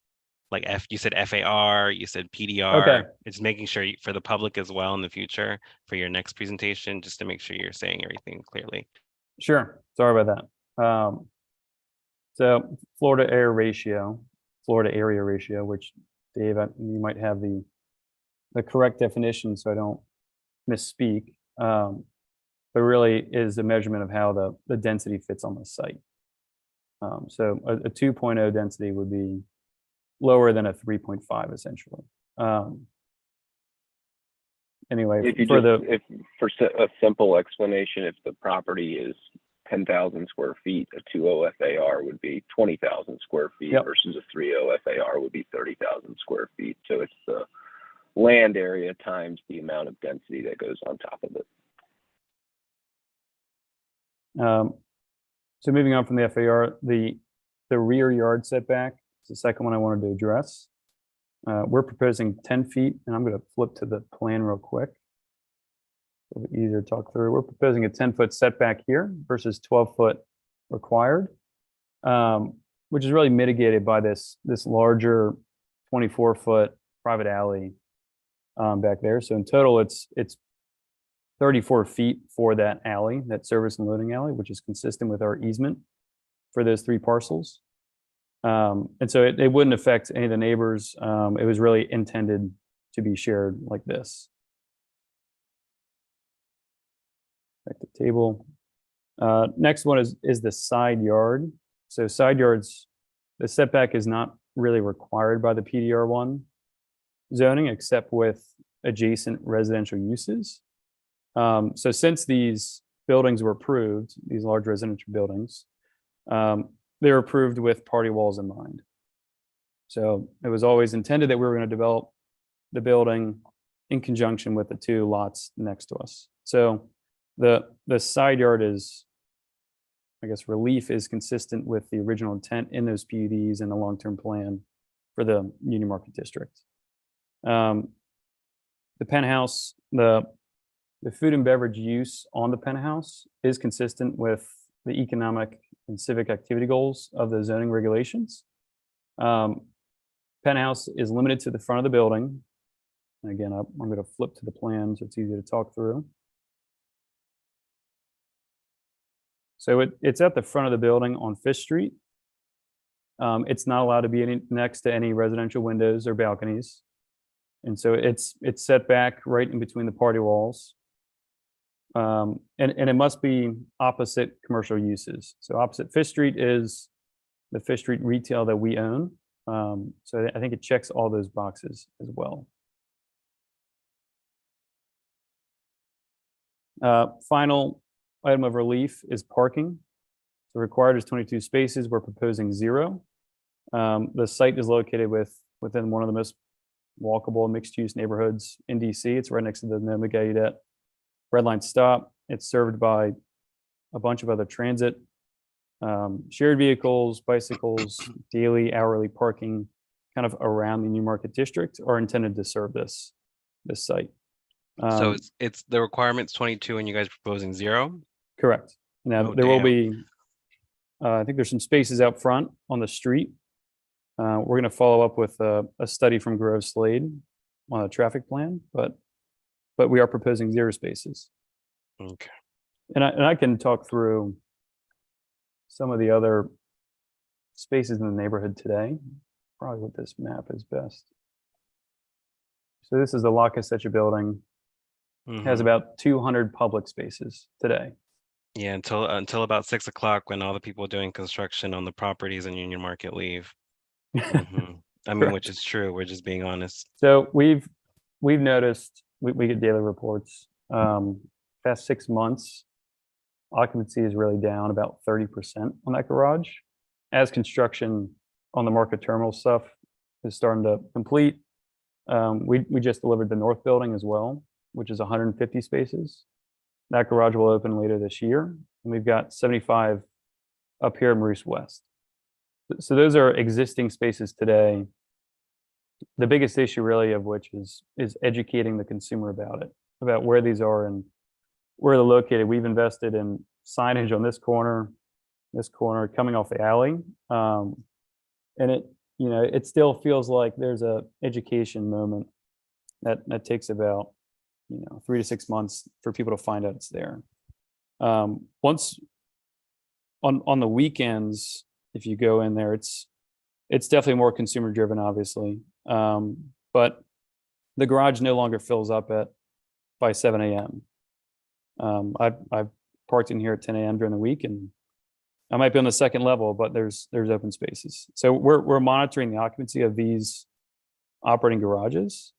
Like you said FAR, you said PDR. Okay. It's making sure for the public as well in the future for your next presentation, just to make sure you're saying everything clearly. Sure. Sorry about that. So Florida area ratio, which Dave, you might have the correct definition, so I don't misspeak. But really is a measurement of how the density fits on the site. So a 2.0 density would be lower than a 3.5 essentially. Anyway, for a simple explanation, if the property is 10,000 square feet, a 2.0 FAR would be 20,000 square feet versus a 3.0 FAR would be 30,000 square feet. So it's the land area times the amount of density that goes on top of it. So moving on from the FAR, the rear yard setback is the second one I wanted to address. We're proposing 10 feet, and I'm going to flip to the plan real quick. A little bit easier to talk through. We're proposing a 10-foot setback here versus 12-foot required, which is really mitigated by this larger 24-foot private alley back there. So in total, it's 34 feet for that alley, that service and loading alley, which is consistent with our easement for those 3 parcels. And so it wouldn't affect any of the neighbors. It was really intended to be shared like this. Back to table. Next one is the side yard. So side yards, the setback is not really required by the PDR1 zoning, except with adjacent residential uses. So since these buildings were approved, these large residential buildings, they're approved with party walls in mind. So it was always intended that we were going to develop the building in conjunction with the 2 lots next to us. So the side yard is, I guess, relief is consistent with the original intent in those PUDs and the long-term plan for the Union Market District. The penthouse, the food and beverage use on the penthouse is consistent with the economic and civic activity goals of the zoning regulations. Penthouse is limited to the front of the building. And again, I'm going to flip to the plan so it's easy to talk through. So it's at the front of the building on Fish Street. It's not allowed to be next to any residential windows or balconies. And so it's set back right in between the party walls. And it must be opposite commercial uses. So opposite Fish Street is the Fish Street retail that we own. So I think it checks all those boxes as well. Final item of relief is parking. So required is 22 spaces. We're proposing 0. The site is located within one of the most walkable mixed-use neighborhoods in DC. It's right next to the Nome Gaudet Red Line stop. It's served by a bunch of other transit, shared vehicles, bicycles, daily, hourly parking, kind of around the New Market District are intended to serve this site. So it's the requirement's 22 and you guys proposing 0? Correct. Now there will be, I think there's some spaces out front on the street. We're going to follow up with a study from Grove Slade on a traffic plan, but we are proposing 0 spaces. Okay. And I can talk through some of the other spaces in the neighborhood today. Probably with this map is best. So this is the La Casecha building. Has about 200 public spaces today. Yeah, until about 6 o'clock when all the people doing construction on the properties in Union Market leave. I mean, which is true. We're just being honest. So we've noticed, we get daily reports. Past 6 months, occupancy is really down about 30% on that garage. As construction on the market terminal stuff is starting to complete, we just delivered the north building as well, which is 150 spaces. That garage will open later this year, and we've got 75 up here in Maurice West. So those are existing spaces today. The biggest issue really of which is educating the consumer about it, about where these are and where they're located. We've invested in signage on this corner coming off the alley. And it still feels like there's a education moment that takes about 3 to 6 months for people to find out it's there. Once on the weekends, if you go in there, it's definitely more consumer driven, obviously. But the garage no longer fills up by 7 a.m. I've parked in here at 10 a.m. during the week, and I might be on the second level, but there's open spaces. So we're monitoring the occupancy of these operating garages,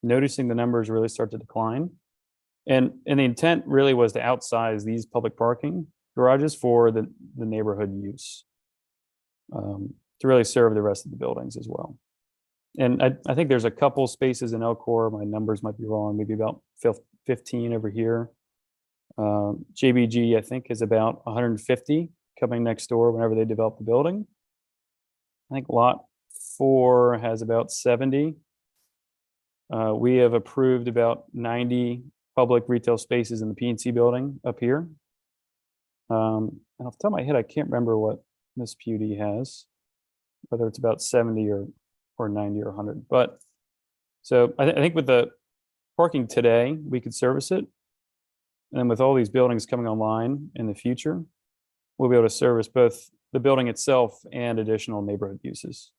noticing the numbers really start to decline. And the intent really was to outsize these public parking garages for the neighborhood use, to really serve the rest of the buildings as well. And I think there's a couple spaces in Elcor, my numbers might be wrong, maybe about 15 over here. JBG, I think, is about 150 coming next door whenever they develop the building. I think lot 4 has about 70. We have approved about 90 public retail spaces in the PNC building up here. And off the top of my head, I can't remember what Miss Pewdie has, whether it's about 70 or 90 or 100. But so I think with the parking today, we could service it. And then with all these buildings coming online in the future, we'll be able to service both the building itself and additional neighborhood uses.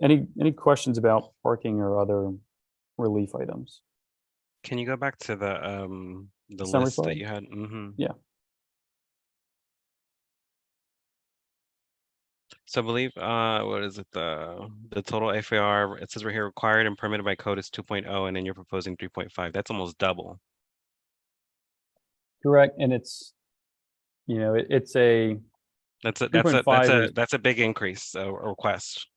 Any questions about parking or other relief items? Can you go back to the Summary list slide? that you had? Yeah. So I believe, what is it? The total FAR, it says right here, required and permitted by code is 2.0, and then you're proposing 3.5. That's almost double. Correct. And it's a That's a 3.5 is that's a big increase, a request.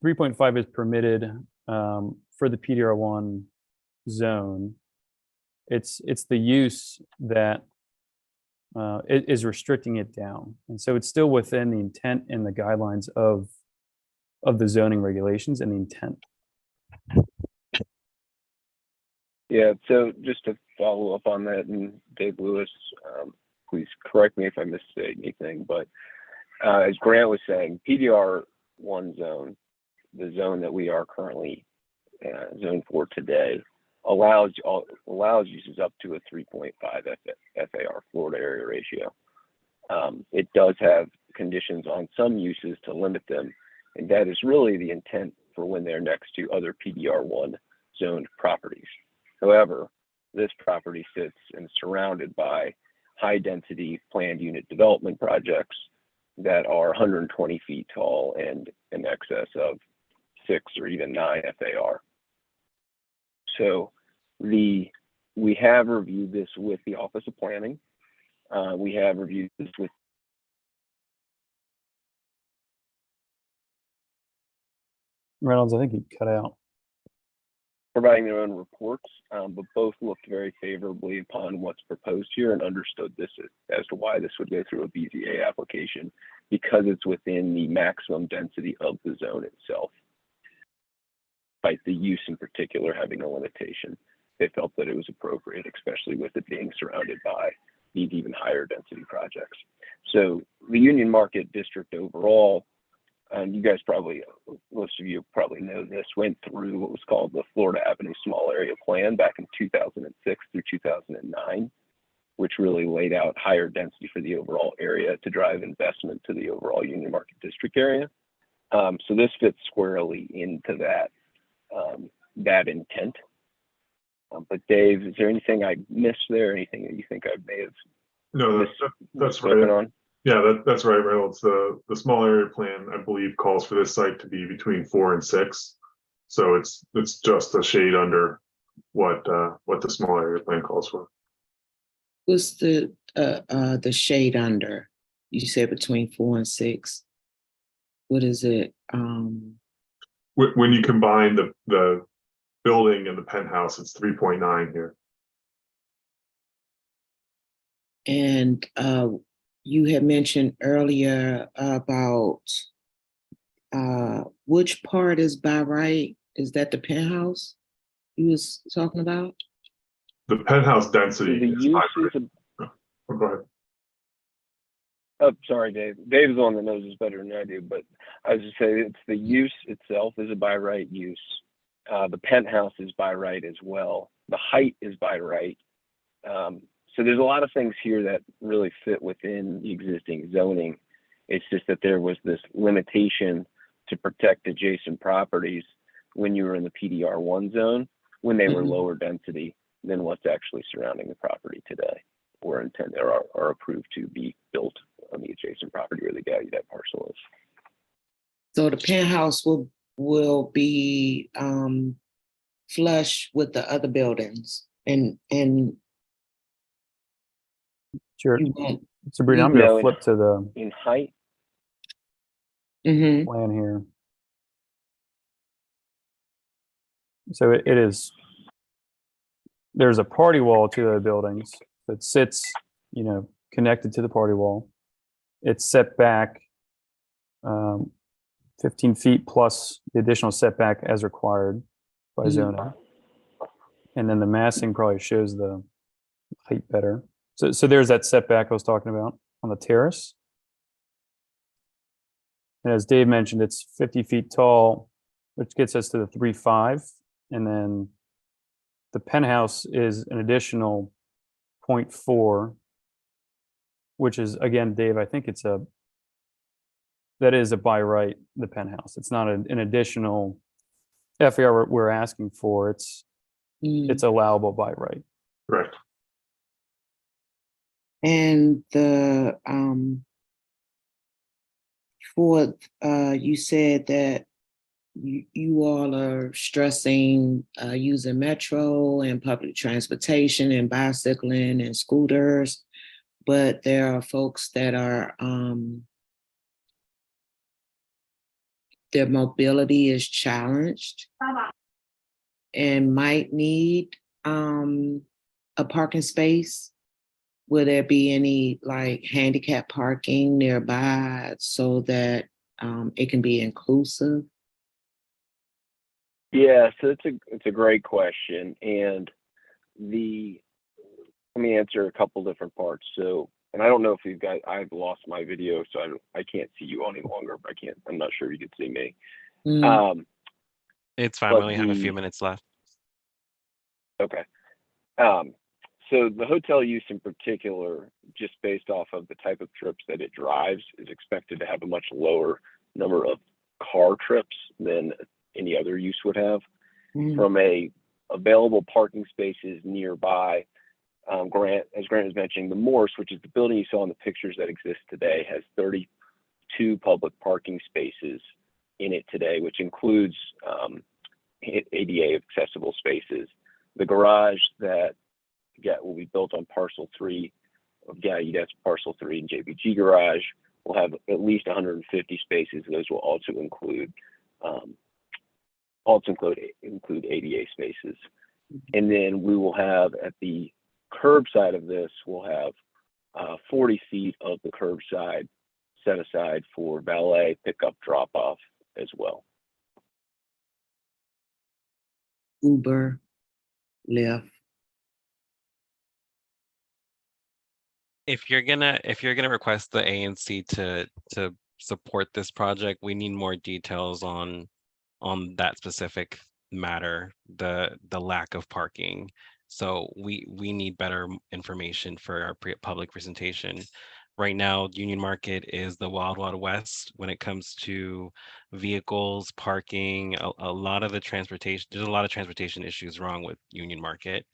3.5 is permitted for the PDR1 zone. It's the use that it is restricting it down, and so it's still within the intent and the guidelines of the zoning regulations and the intent. Yeah, so just to follow up on that, and Dave Lewis, please correct me if I misstate anything, but as Grant was saying, PDR1 zone, the zone that we are currently zoned for today, allows uses up to a 3.5 FAR floor to area ratio. It does have conditions on some uses to limit them, and that is really the intent for when they're next to other PDR1 zoned properties. However, this property sits and is surrounded by high density planned unit development projects that are 120 feet tall and in excess of 6 or even 9 FAR. So we have reviewed this with the Office of Planning. We have reviewed this with Reynolds, I think you cut out. providing their own reports, but both looked very favorably upon what's proposed here and understood this as to why this would go through a BZA application, because it's within the maximum density of the zone itself. Despite the use in particular having a limitation, they felt that it was appropriate, especially with it being surrounded by these even higher density projects. So the Union Market District overall, and you guys probably, most of you probably know this, went through what was called the Florida Avenue Small Area Plan back in 2006 through 2009, which really laid out higher density for the overall area to drive investment to the overall Union Market District area. So this fits squarely into that intent. But Dave, is there anything I missed there? Anything that you think I may have No, that's spoken right. on? Yeah, that's right, Reynolds. The small area plan, I believe, calls for this site to be between 4 and 6. So it's just a shade under what the small area plan calls for. What's the shade under? You said between 4 and 6. What is it? When you combine the building and the penthouse, it's 3.9 here. And you had mentioned earlier about which part is by right? Is that the penthouse you was talking about? The penthouse So density the is use hybrid. is Oh, go ahead. oh, sorry, Dave. Dave's the one that knows this better than I do, but I was just saying it's the use itself is a by right use. The penthouse is by right as well. The height is by right. So there's a lot of things here that really fit within the existing zoning. It's just that there was this limitation to protect adjacent properties when you were in the PDR1 zone, when they were lower density than what's actually surrounding the property today, or intended or are approved to be built on the adjacent property where the Gallaudet parcel is. So the penthouse will be flush with the other buildings, and Sure. you want. Sabrina, I'm No, going to flip to the in height, Mm-hmm. plan here. So it is, there's a party wall to the buildings that sits, connected to the party wall. It's set back 15 feet plus the additional setback as required by zoning. And then the massing probably shows the height better. So there's that setback I was talking about on the terrace. And as Dave mentioned, it's 50 feet tall, which gets us to the 3.5. And then the penthouse is an additional 0.4, which is, again, Dave, I think that is a by right, the penthouse. It's not an additional FAR we're asking for. It's allowable by right. Correct. And the you said that you all are stressing using metro and public transportation and bicycling and scooters, but there are folks that are their mobility is challenged and might need a parking space. Will there be any like handicap parking nearby so that it can be inclusive? Yeah, so it's a great question, and let me answer a couple different parts. So, and I don't know if I've lost my video, so I can't see you any longer. But I'm not sure you can see me. It's fine. We only have a few minutes left. Okay. So the hotel use in particular, just based off of the type of trips that it drives, is expected to have a much lower number of car trips than any other use would have. From a available parking spaces nearby, as Grant was mentioning, the Morse, which is the building you saw in the pictures that exist today, has 32 public parking spaces in it today, which includes ADA accessible spaces. The garage that will be built on parcel 3 of Gallaudet's parcel 3 and JBG garage will have at least 150 spaces. Those will also include ADA spaces. And then we will have at the curb side of this, we'll have 40 feet of the curb side set aside for valet pickup drop off as well. Uber, Lyft. If you're gonna request the ANC to support this project, we need more details on that specific matter, the lack of parking. So we need better information for our public presentation. Right now, Union Market is the wild, wild west when it comes to vehicles, parking, a lot of the transportation. There's a lot of transportation issues wrong with Union Market.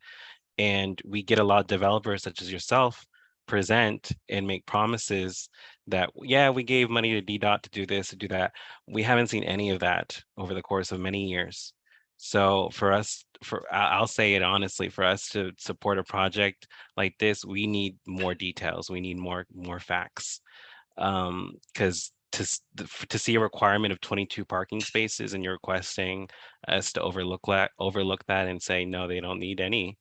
And we get a lot of developers such as yourself present and make promises that, yeah, we gave money to DDOT to do this, to do that. We haven't seen any of that over the course of many years. So for us, I'll say it honestly, for us to support a project like this, we need more details. We need more facts. Because to see a requirement of 22 parking spaces and you're requesting us to overlook that and say no, they don't need any.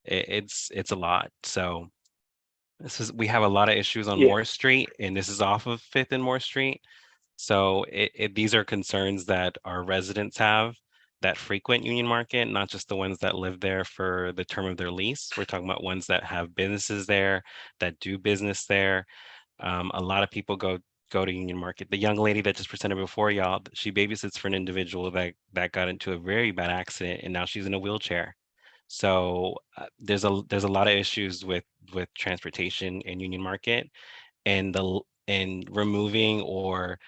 It's a lot. So we have a lot of issues on Yeah. Moore Street, and this is off of 5th and Moore Street. So these are concerns that our residents have that frequent Union Market, not just the ones that live there for the term of their lease. We're talking about ones that have businesses there, that do business there. A lot of people go to Union Market. The young lady that just presented before y'all, she babysits for an individual that got into a very bad accident, and now she's in a wheelchair. So there's a lot of issues with transportation in Union Market, and removing or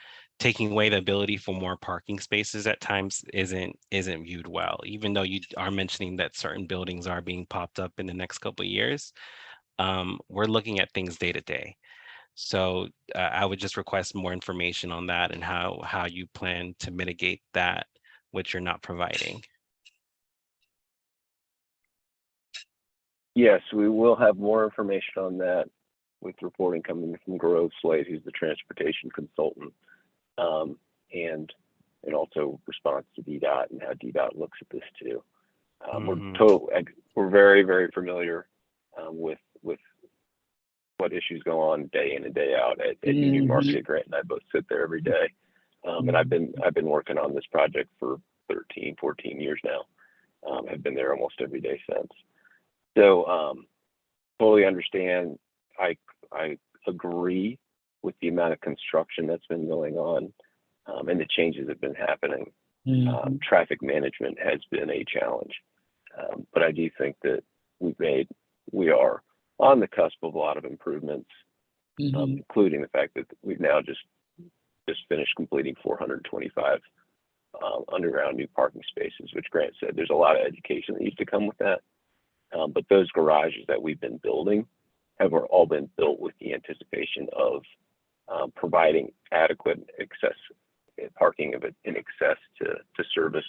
taking away the ability for more parking spaces at times isn't viewed well. Even though you are mentioning that certain buildings are being popped up in the next couple of years, we're looking at things day to day. So I would just request more information on that and how you plan to mitigate that, which you're not providing. Yes, we will have more information on that with reporting coming from Grove Slade, who's the transportation consultant, and also response to DDOT and how DDOT looks at this too. We're very, very familiar with what issues go on day in and day out at Union Market. Grant and I both sit there every day, and I've been working on this project for 13, 14 years now. Have been there almost every day since. So fully understand. I agree with the amount of construction that's been going on and the changes that have been happening. Traffic management has been a challenge, but I do think that we are on the cusp of a lot of improvements, including the fact that we've now just finished completing 425 underground new parking spaces, which Grant said there's a lot of education that needs to come with that. But those garages that we've been building have all been built with the anticipation of providing adequate parking in excess to service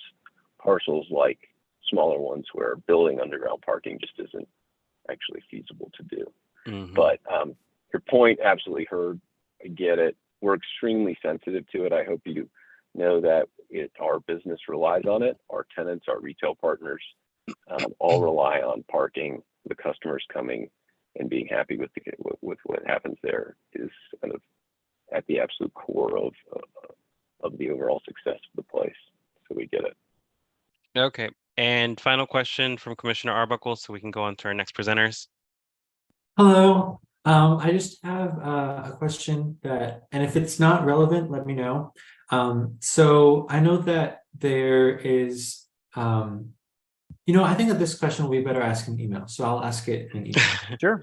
parcels like smaller ones where building underground parking just isn't actually feasible to do. But your point, absolutely heard. I get it. We're extremely sensitive to it. I hope you know that our business relies on it. Our tenants, our retail partners, all rely on parking. The customers coming and being happy with what happens there is kind of at the absolute core of the overall success of the place. So we get it. Okay. And final question from Commissioner Arbuckle, so we can go on to our next presenters. Hello. I just have a question and if it's not relevant, let me know. So I know that there is, I think that this question will be better asked in email, so I'll ask it in email. Sure.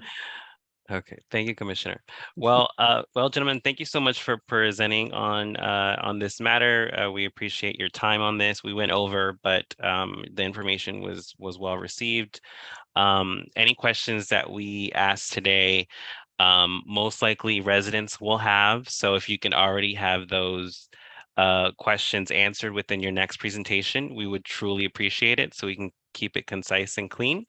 Okay, thank you, Commissioner. Well, gentlemen, thank you so much for presenting on this matter. We appreciate your time on this. We went over, but the information was well received. Any questions that we asked today, most likely residents will have. So if you can already have those questions answered within your next presentation, we would truly appreciate it, so we can keep it concise and clean.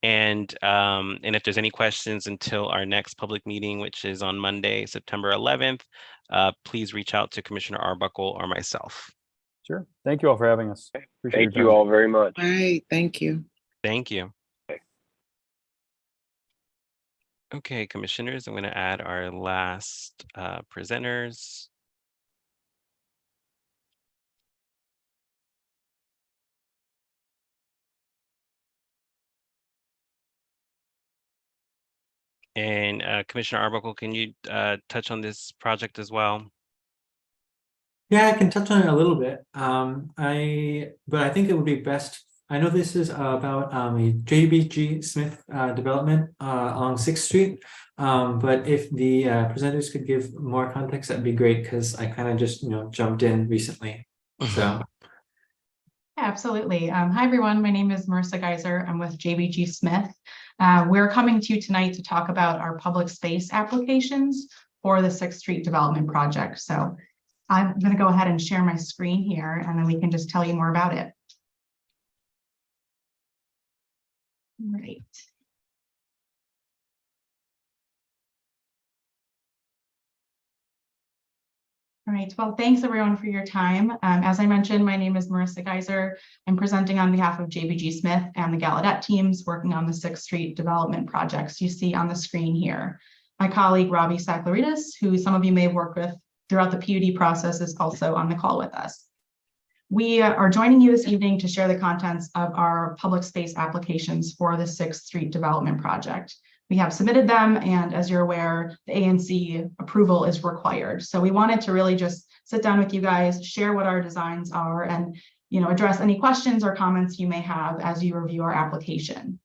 And if there's any questions until our next public meeting, which is on Monday, September 11th, please reach out to Commissioner Arbuckle or myself. Sure. Thank you all for having us. Appreciate Thank you all very much. All right, thank you. Thank you. Okay, commissioners, I'm going to add our last presenters. And Commissioner Arbuckle, can you touch on this project as well? Yeah, I can touch on it a little bit. But I think it would be best I know this is about a JBG Smith development along 6th Street. But if the presenters could give more context, that'd be great, because I kind of just, jumped in recently. So. Absolutely. Hi, everyone. My name is Marissa Geiser. I'm with JBG Smith. We're coming to you tonight to talk about our public space applications for the 6th Street development project. So I'm going to go ahead and share my screen here, and then we can just tell you more about it. Right. All right, well, thanks everyone for your time. As I mentioned, my name is Marissa Geiser. I'm presenting on behalf of JBG Smith and the Gallaudet teams working on the 6th Street development projects you see on the screen here. My colleague, Robbie Saklaridis, who some of you may have worked with throughout the PUD process, is also on the call with us. We are joining you this evening to share the contents of our public space applications for the 6th Street development project. We have submitted them, and as you're aware, the ANC approval is required. So we wanted to really just sit down with you guys, share what our designs are, and address any questions or comments you may have as you review our application.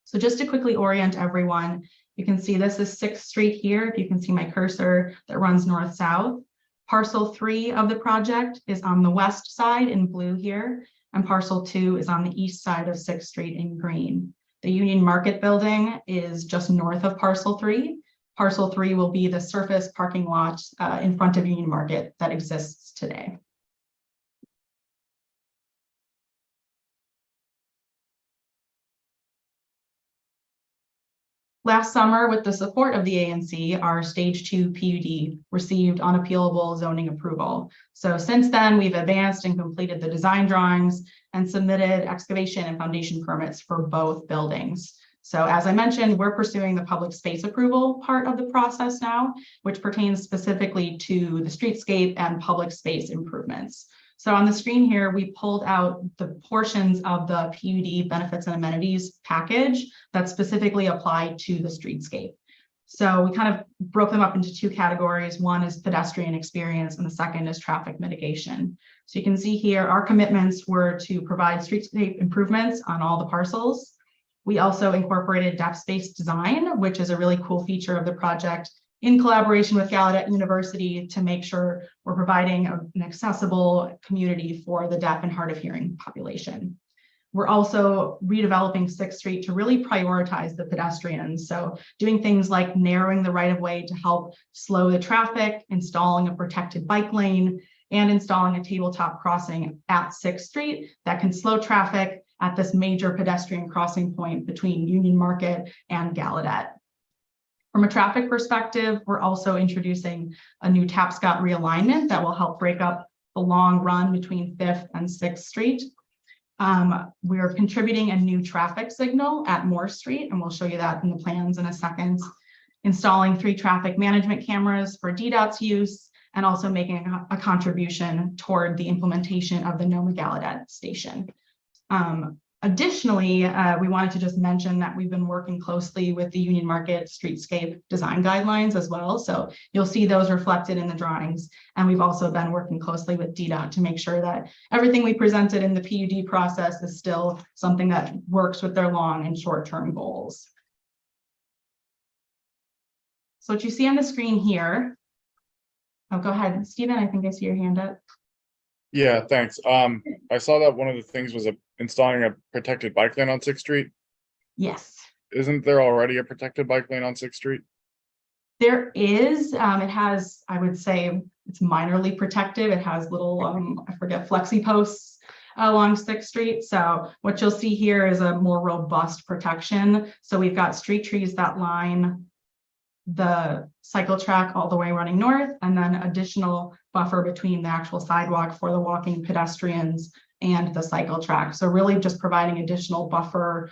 So just to quickly orient everyone, you can see this is 6th Street here. If you can see my cursor that runs north-south. Parcel 3 of the project is on the west side in blue here, and parcel 2 is on the east side of 6th Street in green. The Union Market building is just north of parcel 3. Parcel 3 will be the surface parking lot in front of Union Market that exists today. Last summer, with the support of the ANC, our stage 2 PUD received unappealable zoning approval. So since then, we've advanced and completed the design drawings and submitted excavation and foundation permits for both buildings. So as I mentioned, we're pursuing the public space approval part of the process now, which pertains specifically to the streetscape and public space improvements. So on the screen here, we pulled out the portions of the PUD benefits and amenities package that specifically apply to the streetscape. So we kind of broke them up into 2 categories. One is pedestrian experience, and the second is traffic mitigation. So you can see here, our commitments were to provide streetscape improvements on all the parcels. We also incorporated depth-based design, which is a really cool feature of the project, in collaboration with Gallaudet University to make sure we're providing an accessible community for the deaf and hard of hearing population. We're also redeveloping 6th Street to really prioritize the pedestrians. So doing things like narrowing the right of way to help slow the traffic, installing a protected bike lane, and installing a tabletop crossing at 6th Street that can slow traffic at this major pedestrian crossing point between Union Market and Gallaudet. From a traffic perspective, we're also introducing a new Tapscott realignment that will help break up the long run between 5th and 6th Street. We're contributing a new traffic signal at Moore Street, and we'll show you that in the plans in a second. Installing 3 traffic management cameras for DDOT's use, and also making a contribution toward the implementation of the NOMA Gallaudet station. Additionally, we wanted to just mention that we've been working closely with the Union Market streetscape design guidelines as well. So you'll see those reflected in the drawings. And we've also been working closely with DDOT to make sure that everything we presented in the PUD process is still something that works with their long and short-term goals. So what you see on the screen here, oh, go ahead, Stephen, I think I see your hand up. Yeah, thanks. I saw that one of the things was installing a protected bike lane on 6th Street. Yes. Isn't there already a protected bike lane on 6th Street? There is. It has, I would say, it's minorly protective. It has little, I forget, flexi posts along 6th Street. So what you'll see here is a more robust protection. So we've got street trees that line the cycle track all the way running north, and then additional buffer between the actual sidewalk for the walking pedestrians and the cycle track. So really just providing additional buffer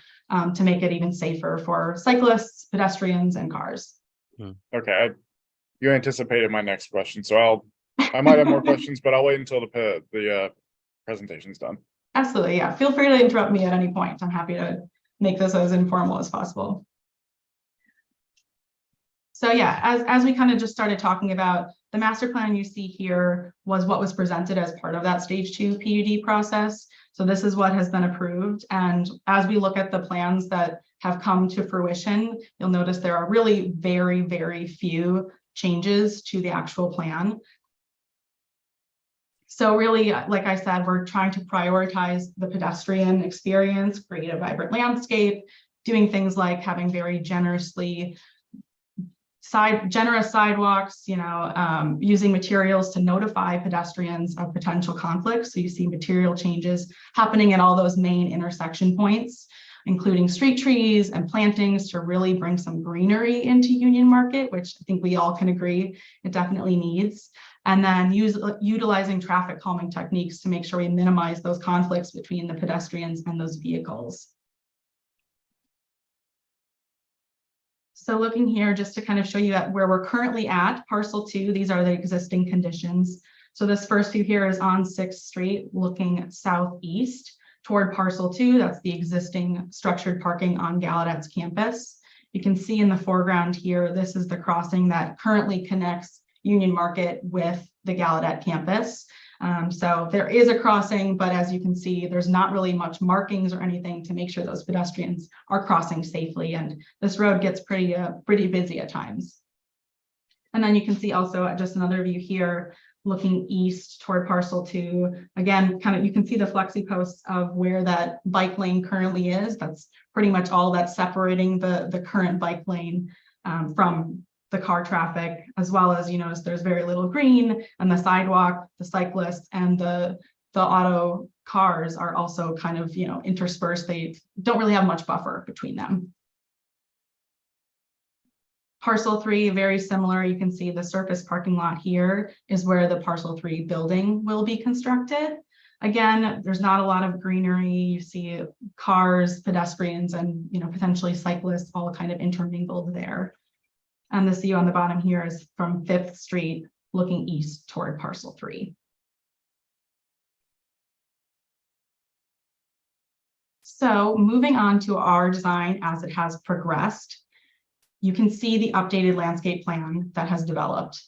to make it even safer for cyclists, pedestrians, and cars. Okay, you anticipated my next question, so I might have more questions, but I'll wait until the presentation's done. Absolutely, yeah. Feel free to interrupt me at any point. I'm happy to make this as informal as possible. So yeah, as we kind of just started talking about, the master plan you see here was what was presented as part of that stage 2 PUD process. So this is what has been approved. And as we look at the plans that have come to fruition, you'll notice there are really very, very few changes to the actual plan. So really, like I said, we're trying to prioritize the pedestrian experience, create a vibrant landscape, doing things like having very generous sidewalks, using materials to notify pedestrians of potential conflicts. So you see material changes happening at all those main intersection points, including street trees and plantings to really bring some greenery into Union Market, which I think we all can agree it definitely needs. And then utilizing traffic calming techniques to make sure we minimize those conflicts between the pedestrians and those vehicles. So looking here, just to kind of show you where we're currently at, parcel 2, these are the existing conditions. So this first view here is on 6th Street, looking southeast toward parcel 2. That's the existing structured parking on Gallaudet's campus. You can see in the foreground here, this is the crossing that currently connects Union Market with the Gallaudet campus. So there is a crossing, but as you can see, there's not really much markings or anything to make sure those pedestrians are crossing safely. And this road gets pretty busy at times. And then you can see also just another view here, looking east toward parcel 2. Again, you can see the flexi posts of where that bike lane currently is. That's pretty much all that's separating the current bike lane from the car traffic, as well as, you notice there's very little green, and the sidewalk, the cyclists, and the auto cars are also kind of, interspersed. They don't really have much buffer between them. Parcel 3, very similar. You can see the surface parking lot here is where the parcel 3 building will be constructed. Again, there's not a lot of greenery. You see cars, pedestrians, and potentially cyclists all kind of intermingled there. And the view on the bottom here is from 5th Street, looking east toward parcel 3. So moving on to our design as it has progressed, you can see the updated landscape plan that has developed.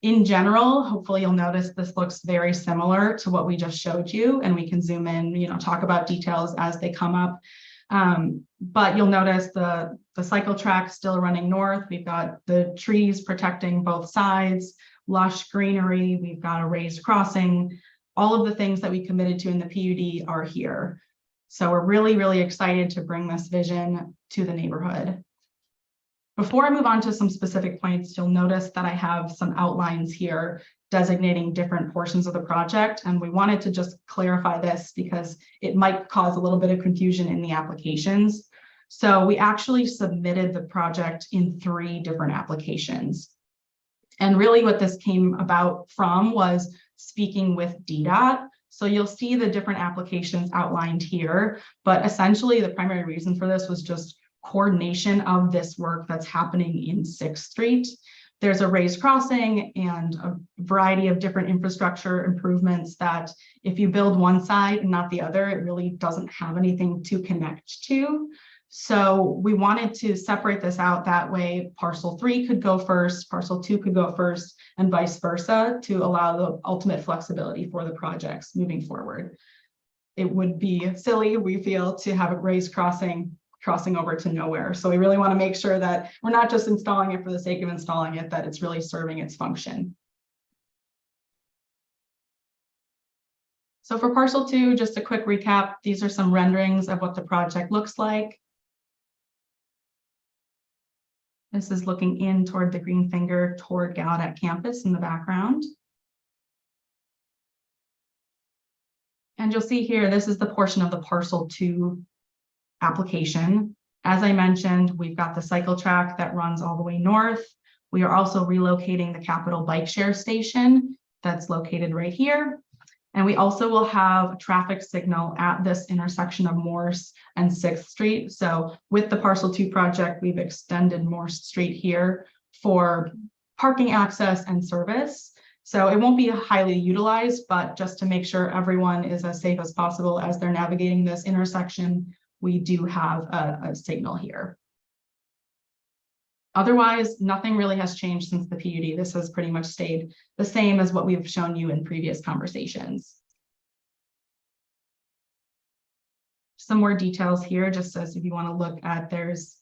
In general, hopefully you'll notice this looks very similar to what we just showed you, and we can zoom in, talk about details as they come up. But you'll notice the cycle track still running north. We've got the trees protecting both sides, lush greenery. We've got a raised crossing. All of the things that we committed to in the PUD are here. So we're really, really excited to bring this vision to the neighborhood. Before I move on to some specific points, you'll notice that I have some outlines here designating different portions of the project. And we wanted to just clarify this because it might cause a little bit of confusion in the applications. So we actually submitted the project in 3 different applications. And really what this came about from was speaking with DDOT. So you'll see the different applications outlined here, but essentially the primary reason for this was just coordination of this work that's happening in 6th Street. There's a raised crossing and a variety of different infrastructure improvements that if you build one side and not the other, it really doesn't have anything to connect to. So we wanted to separate this out that way. Parcel 3 could go first, parcel 2 could go first, and vice versa to allow the ultimate flexibility for the projects moving forward. It would be silly, we feel, to have a raised crossing over to nowhere. So we really want to make sure that we're not just installing it for the sake of installing it, that it's really serving its function. So for parcel 2, just a quick recap. These are some renderings of what the project looks like. This is looking in toward the green finger toward Gallaudet campus in the background. And you'll see here, this is the portion of the parcel 2 application. As I mentioned, we've got the cycle track that runs all the way north. We are also relocating the Capitol Bike Share Station that's located right here. And we also will have a traffic signal at this intersection of Morse and 6th Street. So with the parcel 2 project, we've extended Morse Street here for parking access and service. So it won't be highly utilized, but just to make sure everyone is as safe as possible as they're navigating this intersection, we do have a signal here. Otherwise, nothing really has changed since the PUD. This has pretty much stayed the same as what we've shown you in previous conversations. some more details here, just as if you want to look at, there's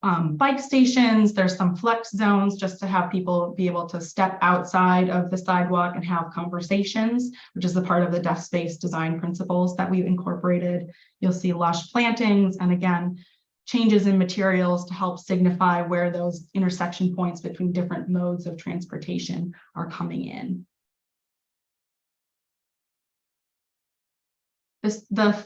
bike stations, there's some flex zones just to have people be able to step outside of the sidewalk and have conversations, which is a part of the deaf space design principles that we've incorporated. You'll see lush plantings, and again, changes in materials to help signify where those intersection points between different modes of transportation are coming in. The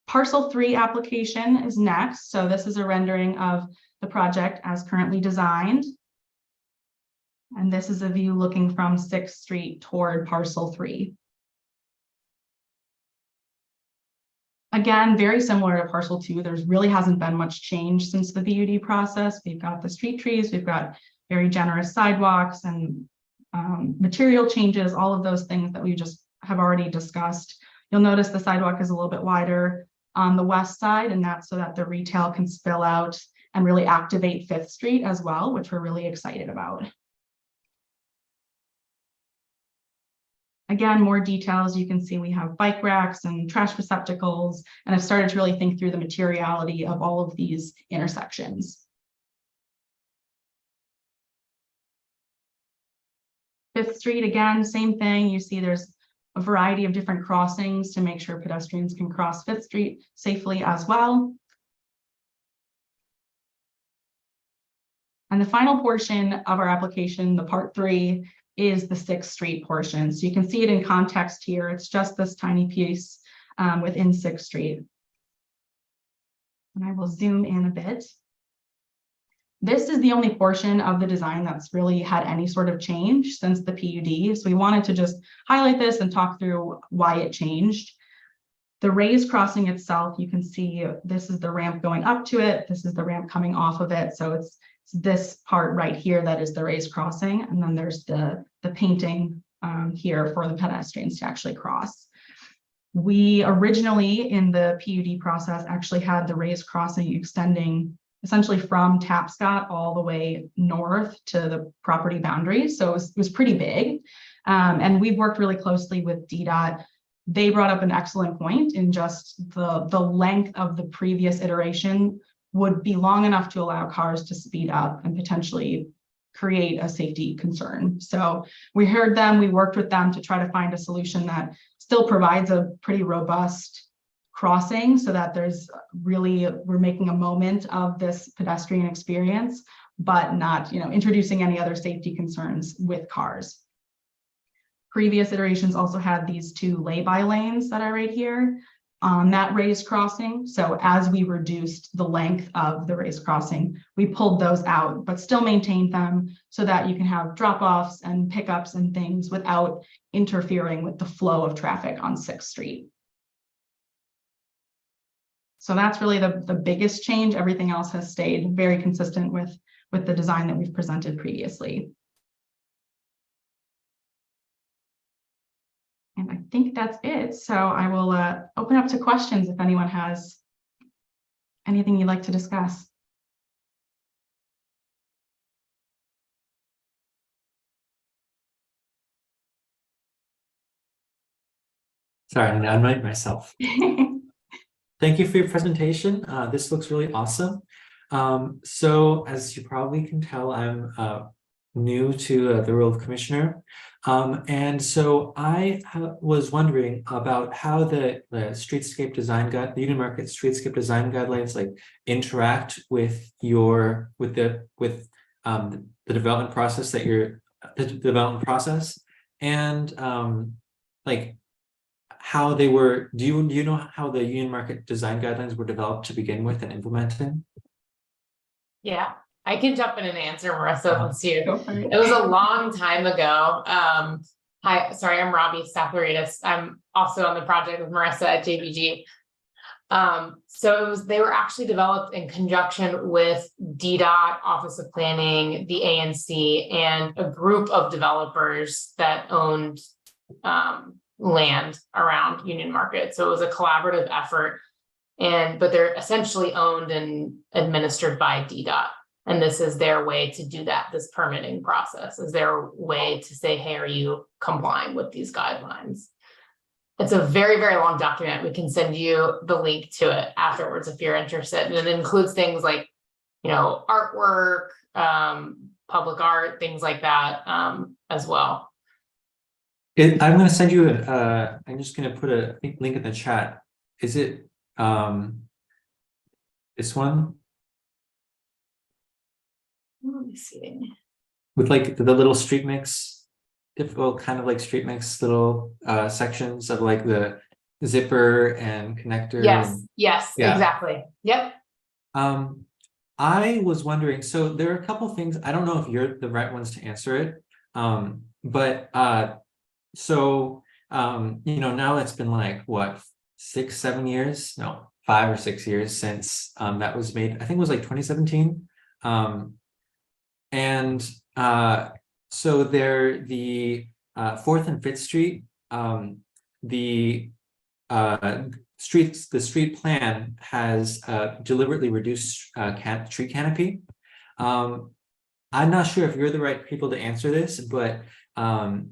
Parcel 3 application is next. So this is a rendering of the project as currently designed. And this is a view looking from 6th Street toward Parcel 3. Again, very similar to Parcel 2, there's really hasn't been much change since the BUD process. We've got the street trees, we've got very generous sidewalks and material changes, all of those things that we just have already discussed. You'll notice the sidewalk is a little bit wider on the west side, and that's so that the retail can spill out and really activate 5th Street as well, which we're really excited about. Again, more details, you can see we have bike racks and trash receptacles, and I've started to really think through the materiality of all of these intersections. 5th Street, again, same thing. You see there's a variety of different crossings to make sure pedestrians can cross 5th Street safely as well. And the final portion of our application, the part 3, is the 6th Street portion. So you can see it in context here. It's just this tiny piece within 6th Street. And I will zoom in a bit. This is the only portion of the design that's really had any sort of change since the PUD. So we wanted to just highlight this and talk through why it changed. The raised crossing itself, you can see this is the ramp going up to it. This is the ramp coming off of it. So it's this part right here that is the raised crossing. And then there's the painting here for the pedestrians to actually cross. We originally in the PUD process actually had the raised crossing extending essentially from Tapscott all the way north to the property boundaries. So it was pretty big. And we've worked really closely with DDOT. They brought up an excellent point in just the length of the previous iteration would be long enough to allow cars to speed up and potentially create a safety concern. So we heard them, we worked with them to try to find a solution that still provides a pretty robust crossing so that there's really, we're making a moment of this pedestrian experience, but not, introducing any other safety concerns with cars. Previous iterations also had these 2 lay-by lanes that are right here on that raised crossing. So as we reduced the length of the raised crossing, we pulled those out, but still maintained them so that you can have drop-offs and pickups and things without interfering with the flow of traffic on 6th Street. So that's really the biggest change. Everything else has stayed very consistent with the design that we've presented previously. And I think that's it. So I will open up to questions if anyone has anything you'd like to discuss. Sorry, I unmute myself. Thank you for your presentation. This looks really awesome. So as you probably can tell, I'm new to the role of commissioner. And so I was wondering about how the streetscape design guide, the Union Market streetscape design guidelines, like interact with the development process and like how they were. Do you know how the Union Market design guidelines were developed to begin with and implemented? Yeah, I can jump in and answer, Marissa, once you. It was a long time ago. Hi, sorry, I'm Robbie Statharitis. I'm also on the project with Marissa at JBG. So they were actually developed in conjunction with DDOT, Office of Planning, the ANC, and a group of developers that owned land around Union Market. So it was a collaborative effort, but they're essentially owned and administered by DDOT. And this is their way to do that. This permitting process is their way to say, hey, are you complying with these guidelines? it's a very, very long document. We can send you the link to it afterwards if you're interested. And it includes things like, artwork, public art, things like that, as well. I'm going to send you I'm just going to put a link in the chat. Is it this one? Let me see. With like the little street mix, kind of like street mix little sections of like the zipper and connector. Yes, Yeah. exactly. Yep. I was wondering, so there are a couple things, I don't know if you're the right ones to answer it. Now it's been like what, 6-7 years? No, 5 or 6 years since that was made. I think it was like 2017. So there, the 4th and 5th Street, the street plan has deliberately reduced tree canopy. I'm not sure if you're the right people to answer this, but I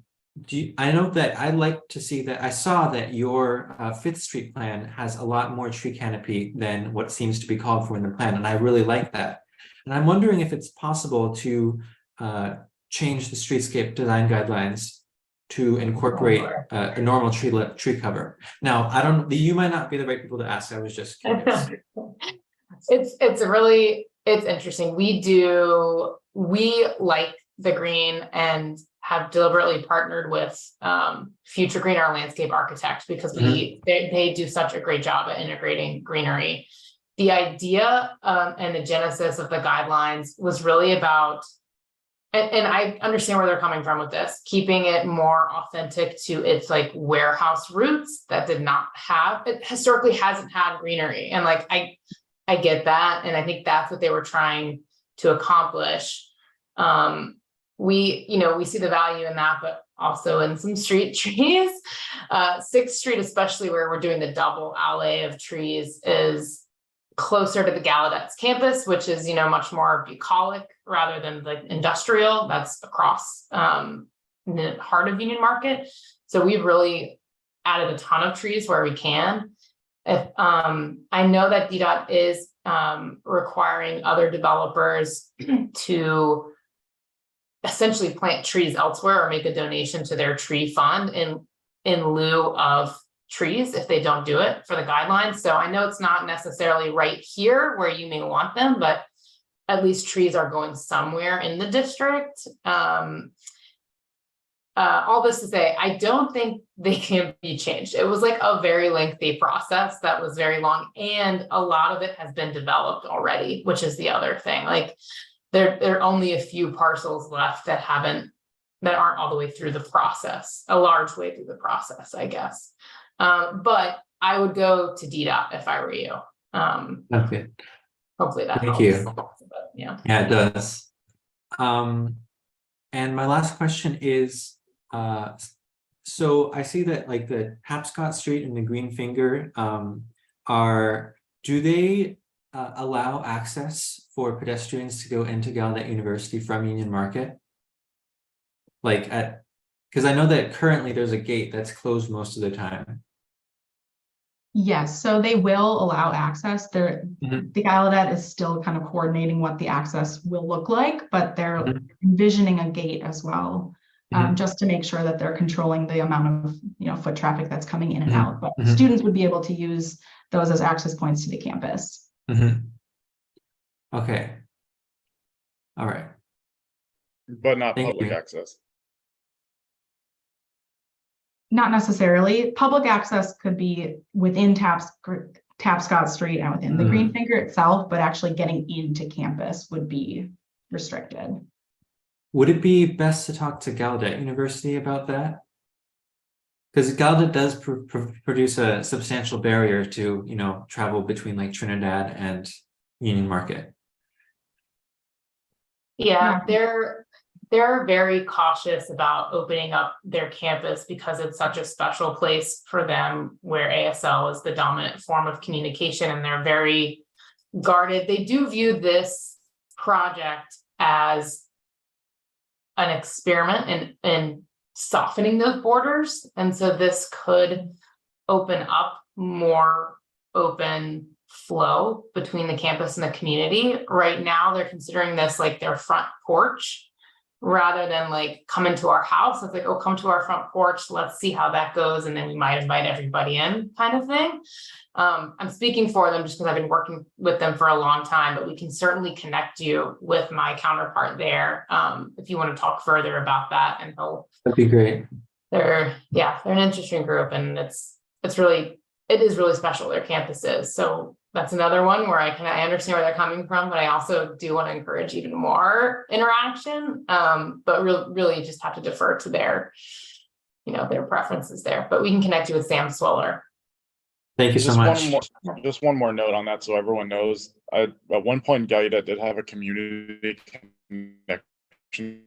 know that I'd like to see that. I saw that your 5th Street plan has a lot more tree canopy than what seems to be called for in the plan, and I really like that. And I'm wondering if it's possible to change the streetscape design guidelines to incorporate a normal tree cover. Now, I don't. You might not be the right people to ask. I was just curious. It's interesting. We like the green and have deliberately partnered with Future Green, our landscape architect, because they do such a great job at integrating greenery. The idea and the genesis of the guidelines was really about, and I understand where they're coming from with this, keeping it more authentic to its like warehouse roots that did not have, it historically hasn't had greenery. And like, I get that. And I think that's what they were trying to accomplish. We see the value in that, but also in some street trees. 6th Street, especially where we're doing the double alley of trees, is closer to the Gallaudet's campus, which is, much more bucolic rather than like industrial. That's across the heart of Union Market. So we've really added a ton of trees where we can. If I know that DDOT is requiring other developers to essentially plant trees elsewhere or make a donation to their tree fund in lieu of trees if they don't do it for the guidelines. So I know it's not necessarily right here where you may want them, but at least trees are going somewhere in the district. All this to say, I don't think they can be changed. It was like a very lengthy process that was very long, and a lot of it has been developed already, which is the other thing. Like there are only a few parcels left that aren't all the way through the process, a large way through the process, I guess. But I would go to DDOT if I were you. Okay. Hopefully that Thank helps. you. But, yeah, it does. And my last question is, so I see that like the Tapscott Street and the Green Finger do they allow access for pedestrians to go into Gallaudet University from Union Market? Because I know that currently there's a gate that's closed most of the time. Yes, so they will allow access. The Gallaudet is still kind of coordinating what the access will look like, but they're envisioning a gate as well, just to make sure that they're controlling the amount of foot traffic that's coming in and out. But students would be able to use those as access points to the campus. Okay. All right. But not Thank public you. access. Not necessarily. Public access could be within Tapscott Street and within the Green Finger itself, but actually getting into campus would be restricted. Would it be best to talk to Gallaudet University about that? Because Gallaudet does produce a substantial barrier to, travel between like Trinidad and Union Market. Yeah, they're very cautious about opening up their campus because it's such a special place for them, where ASL is the dominant form of communication, and they're very guarded. They do view this project as an experiment in softening those borders. And so this could open up more open flow between the campus and the community. Right now, they're considering this like their front porch rather than like come into our house. It's like, oh, come to our front porch, let's see how that goes, and then we might invite everybody in, kind of thing. I'm speaking for them just because I've been working with them for a long time, but we can certainly connect you with my counterpart there if you want to talk further about that. And That'd be great. they're an interesting group, and it is really special, their campus is. So that's another one where I understand where they're coming from, but I also do want to encourage even more interaction. But really just have to defer to their preferences there. But we can connect you with Sam Swoller. Thank you so much. Just one more note on that, so everyone knows. At one point, Gallaudet did have a community connection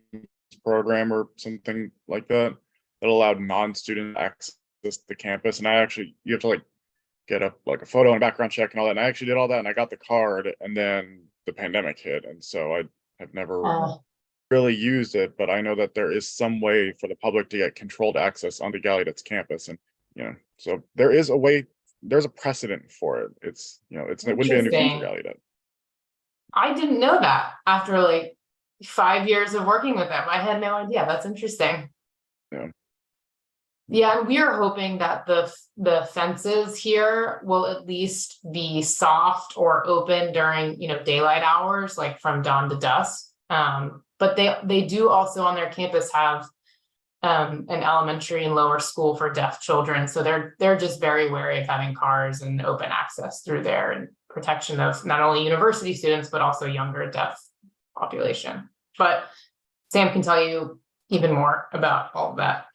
program or something like that allowed non-student access to the campus, and you have to like get up like a photo and a background check and all that. And I actually did all that, and I got the card, and then the pandemic hit, and so I have never really used it. But I know that there is some way for the public to get controlled access onto Gallaudet's campus, and so there is a way. There's a precedent for it. It wouldn't be a new thing for Gallaudet. I didn't know that after like 5 years of working with them. I had no idea. That's interesting. Yeah, and we are hoping that the fences here will at least be soft or open during daylight hours, like from dawn to dusk. But they do also on their campus have an elementary and lower school for deaf children, so they're just very wary of having cars and open access through there, and protection of not only university students but also younger deaf population. But Sam can tell you even more about all of that.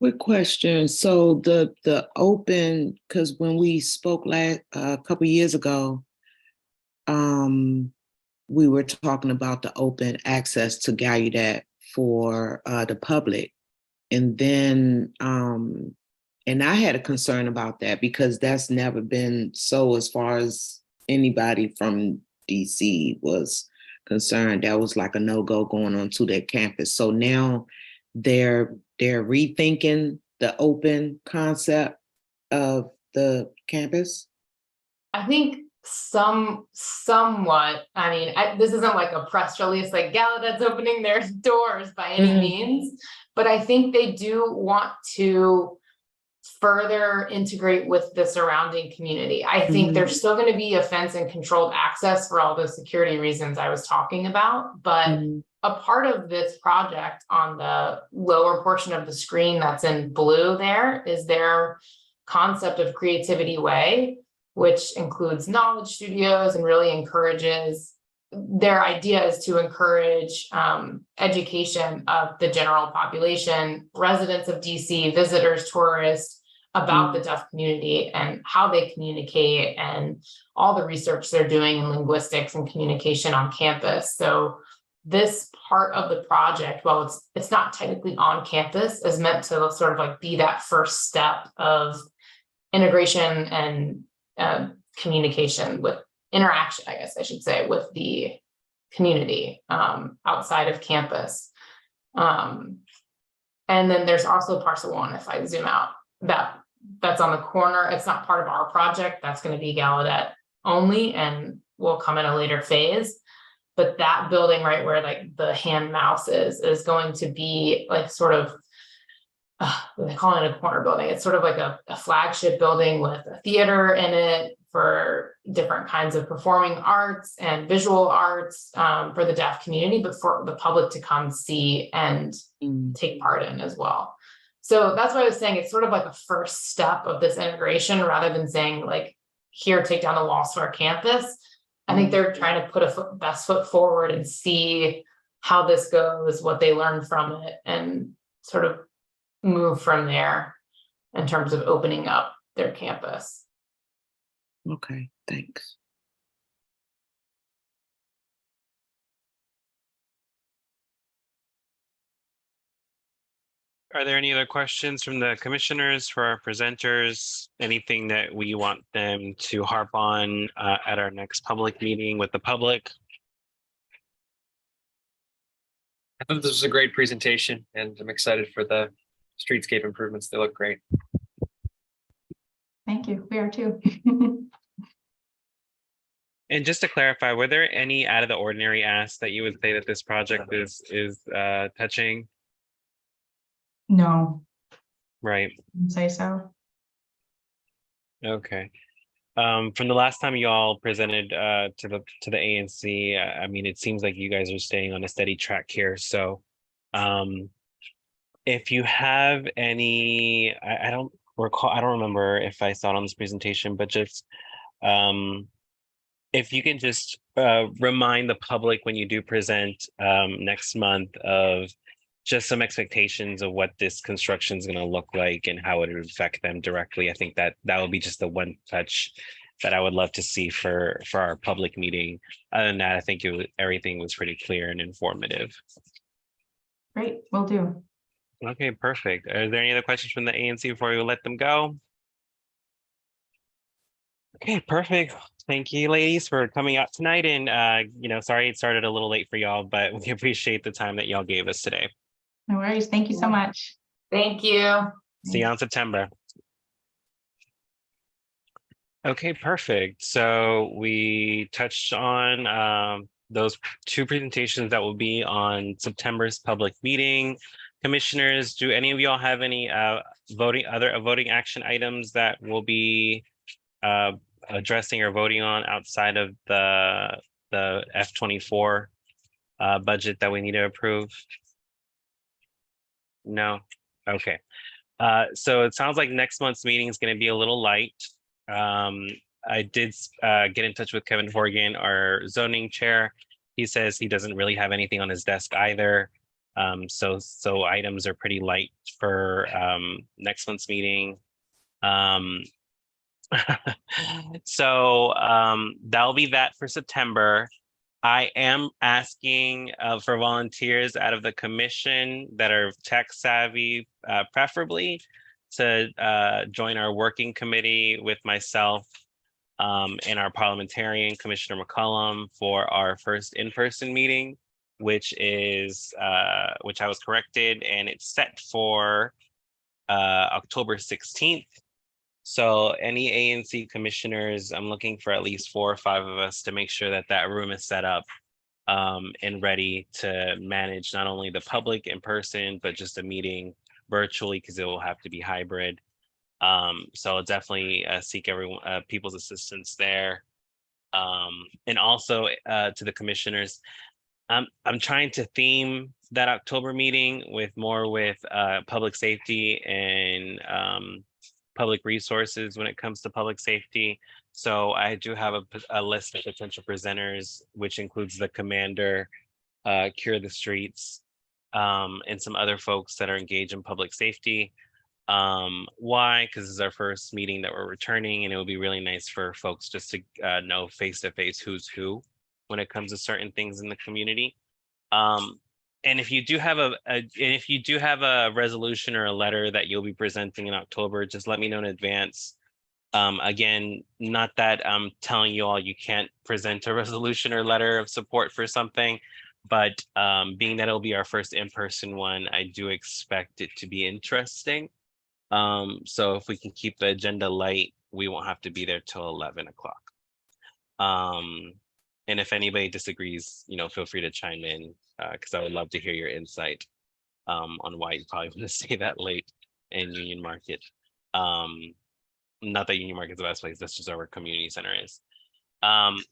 Quick question. So the open, because when we spoke a couple years ago, we were talking about the open access to Gallaudet for the public. And then, and I had a concern about that because that's never been so as far as anybody from DC was concerned. That was like a no-go going on to their campus. So now they're rethinking the open concept of the campus. I think somewhat. I mean, this isn't like a press release like Gallaudet's opening their doors by any means, but I think they do want to further integrate with the surrounding community. I think there's still going to be a fence and controlled access for all those security reasons I was talking about, but a part of this project on the lower portion of the screen that's in blue there is their concept of Creativity Way, which includes knowledge studios and really encourages, their idea is to encourage education of the general population, residents of DC, visitors, tourists, about the deaf community and how they communicate and all the research they're doing in linguistics and communication on campus. So this part of the project, while it's not technically on campus, is meant to sort of like be that first step of integration and communication with interaction, I guess I should say, with the community outside of campus. And then there's also parcel one, if I zoom out, that's on the corner. It's not part of our project. That's going to be Gallaudet only and will come in a later phase. But that building right where like the hand mouse is going to be like sort of, they call it a corner building. It's sort of like a flagship building with a theater in it for different kinds of performing arts and visual arts for the deaf community, but for the public to come see and take part in as well. So that's why I was saying it's sort of like a first step of this integration rather than saying like, here, take down the walls to our campus. I think they're trying to put a best foot forward and see how this goes, what they learn from it, and sort of move from there in terms of opening up their campus. Okay, thanks. Are there any other questions from the commissioners for our presenters? Anything that we want them to harp on at our next public meeting with the public? I thought this was a great presentation, and I'm excited for the streetscape improvements. They look great. Thank you. We are too. And just to clarify, were there any out of the ordinary asks that you would say that this project is touching? No, Right. wouldn't say so. Okay. From the last time you all presented to the ANC, I mean, it seems like you guys are staying on a steady track here. So if you have any, I don't recall, I don't remember if I saw it on this presentation, but just if you can just remind the public when you do present next month of just some expectations of what this construction is going to look like and how it would affect them directly. I think that would be just the one touch that I would love to see for our public meeting. Other than that, I think everything was pretty clear and informative. Great, will do. Okay, perfect. Are there any other questions from the ANC before we let them go? Okay, perfect. Thank you, ladies, for coming out tonight. And sorry it started a little late for y'all, but we appreciate the time that y'all gave us today. No worries. Thank you so much. Thank you. See you on September. Okay, perfect. So we touched on those two presentations that will be on September's public meeting. Commissioners, do any of y'all have any voting action items that will be addressing or voting on outside of the F24 budget that we need to approve? No. Okay. So it sounds like next month's meeting is going to be a little light. I did get in touch with Kevin Horgan, our zoning chair. He says he doesn't really have anything on his desk either. So items are pretty light for next month's meeting. So that'll be that for September. I am asking for volunteers out of the commission that are tech savvy, preferably, to join our working committee with myself and our parliamentarian, Commissioner McCollum, for our first in-person meeting, which I was corrected, and it's set for October 16th. So any ANC commissioners, I'm looking for at least 4 or 5 of us to make sure that that room is set up and ready to manage not only the public in person, but just a meeting virtually, because it will have to be hybrid. So I'll definitely seek people's assistance there. And also to the commissioners, I'm trying to theme that October meeting with public safety and public resources when it comes to public safety. So I do have a list of potential presenters, which includes the commander, Cure the Streets, and some other folks that are engaged in public safety. Why? Because this is our first meeting that we're returning, and it would be really nice for folks just to know face-to-face who's who when it comes to certain things in the community. And if you do have a resolution or a letter that you'll be presenting in October, just let me know in advance. Again, not that I'm telling you all you can't present a resolution or letter of support for something, but being that it'll be our first in-person one, I do expect it to be interesting. So if we can keep the agenda light, we won't have to be there till 11 o'clock. And if anybody disagrees, feel free to chime in, because I would love to hear your insight on why you probably want to stay that late in Union Market. Not that Union Market is the best place, that's just where our community center is.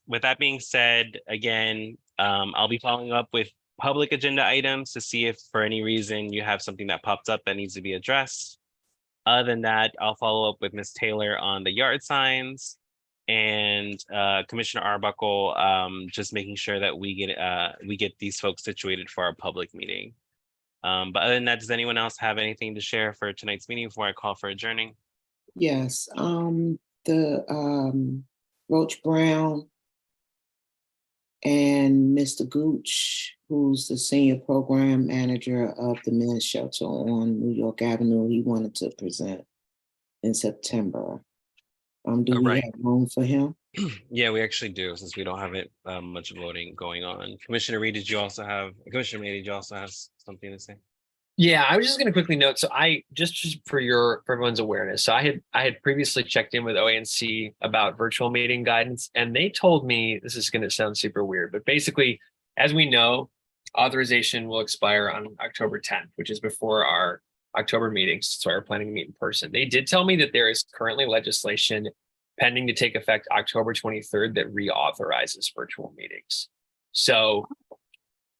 With that being said, again, I'll be following up with public agenda items to see if for any reason you have something that popped up that needs to be addressed. Other than that, I'll follow up with Ms. Taylor on the yard signs, and Commissioner Arbuckle, just making sure that we get these folks situated for our public meeting. But other than that, does anyone else have anything to share for tonight's meeting before I call for adjourning? Yes, the Roach Brown and Mr. Gooch, who's the senior program manager of the men's shelter on New York Avenue, he wanted to present in September. Do we have room for him? Yeah, we actually do, since we don't have it much voting going on. Commissioner Reed, Commissioner May, did you also have something to say? Yeah, I was just going to quickly note. So I just for everyone's awareness. So I had previously checked in with OANC about virtual meeting guidance, and they told me, this is going to sound super weird, but basically, as we know, authorization will expire on October 10th, which is before our October meetings. So we're planning to meet in person. They did tell me that there is currently legislation pending to take effect October 23rd that reauthorizes virtual meetings. So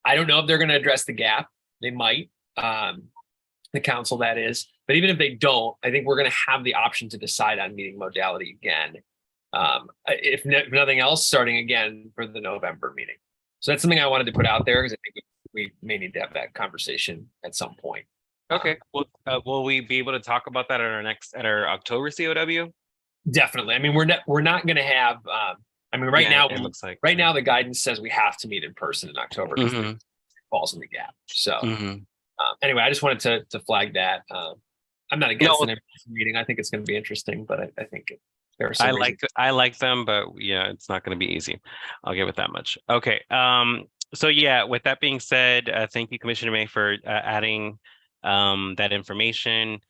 I don't know if they're going to address the gap. They might. The council, that is, but even if they don't, I think we're going to have the option to decide on meeting modality again. If nothing else, starting again for the November meeting. So that's something I wanted to put out there because I think we may need to have that conversation at some point. Okay. Well, will we be able to talk about that at our October COW? Definitely. I mean, we're not going to have. I mean, right now, it looks like now the guidance says we have to meet in person in October. It falls in the gap. So. Anyway, I just wanted to flag that. I'm not against an in-person meeting. I think it's going to be interesting, but I think there are some. I like them, but yeah, it's not going to be easy. I'll give it that much. Okay. So yeah, with that being said, thank you, Commissioner May, for adding that information.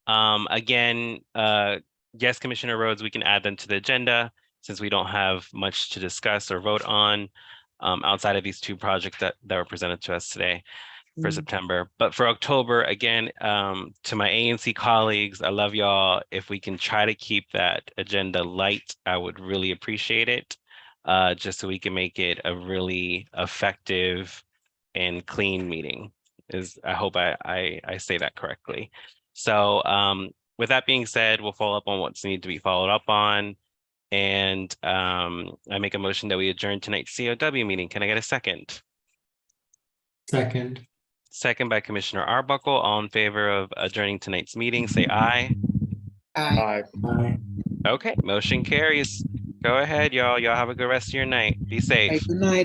Again, yes, Commissioner Rhodes, we can add them to the agenda since we don't have much to discuss or vote on outside of these two projects that were presented to us today for September. But for October, again, to my ANC colleagues, I love y'all. If we can try to keep that agenda light, I would really appreciate it, just so we can make it a really effective and clean meeting. I hope I say that correctly. So with that being said, we'll follow up on what's needed to be followed up on. And I make a motion that we adjourn tonight's COW meeting. Can I get a second? Second. Second by Commissioner Arbuckle. All in favor of adjourning tonight's meeting, say aye. Aye. Aye. Okay, motion carries. Go ahead, y'all. Y'all have a good rest of your night. Be safe. Good night.